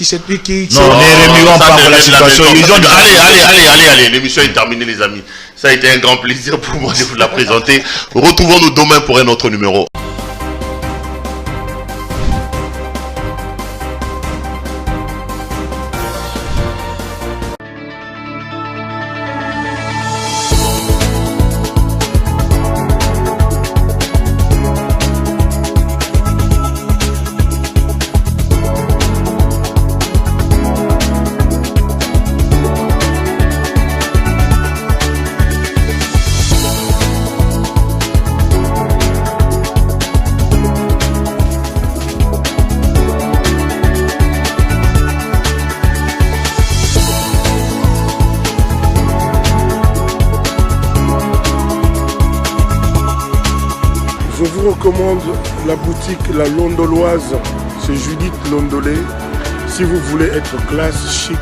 Non, ne remuons pas pour la situation. Allez, l'émission est terminée, les amis. Ça a été un grand plaisir pour moi de vous la présenter. Retrouvons-nous demain pour un autre numéro. Je vous recommande la boutique La Londoloise, c'est Judith Londolé. Si vous voulez être classe, chic,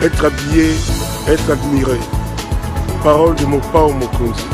être habillé, être admiré. Parole de Mopao Mokonzi.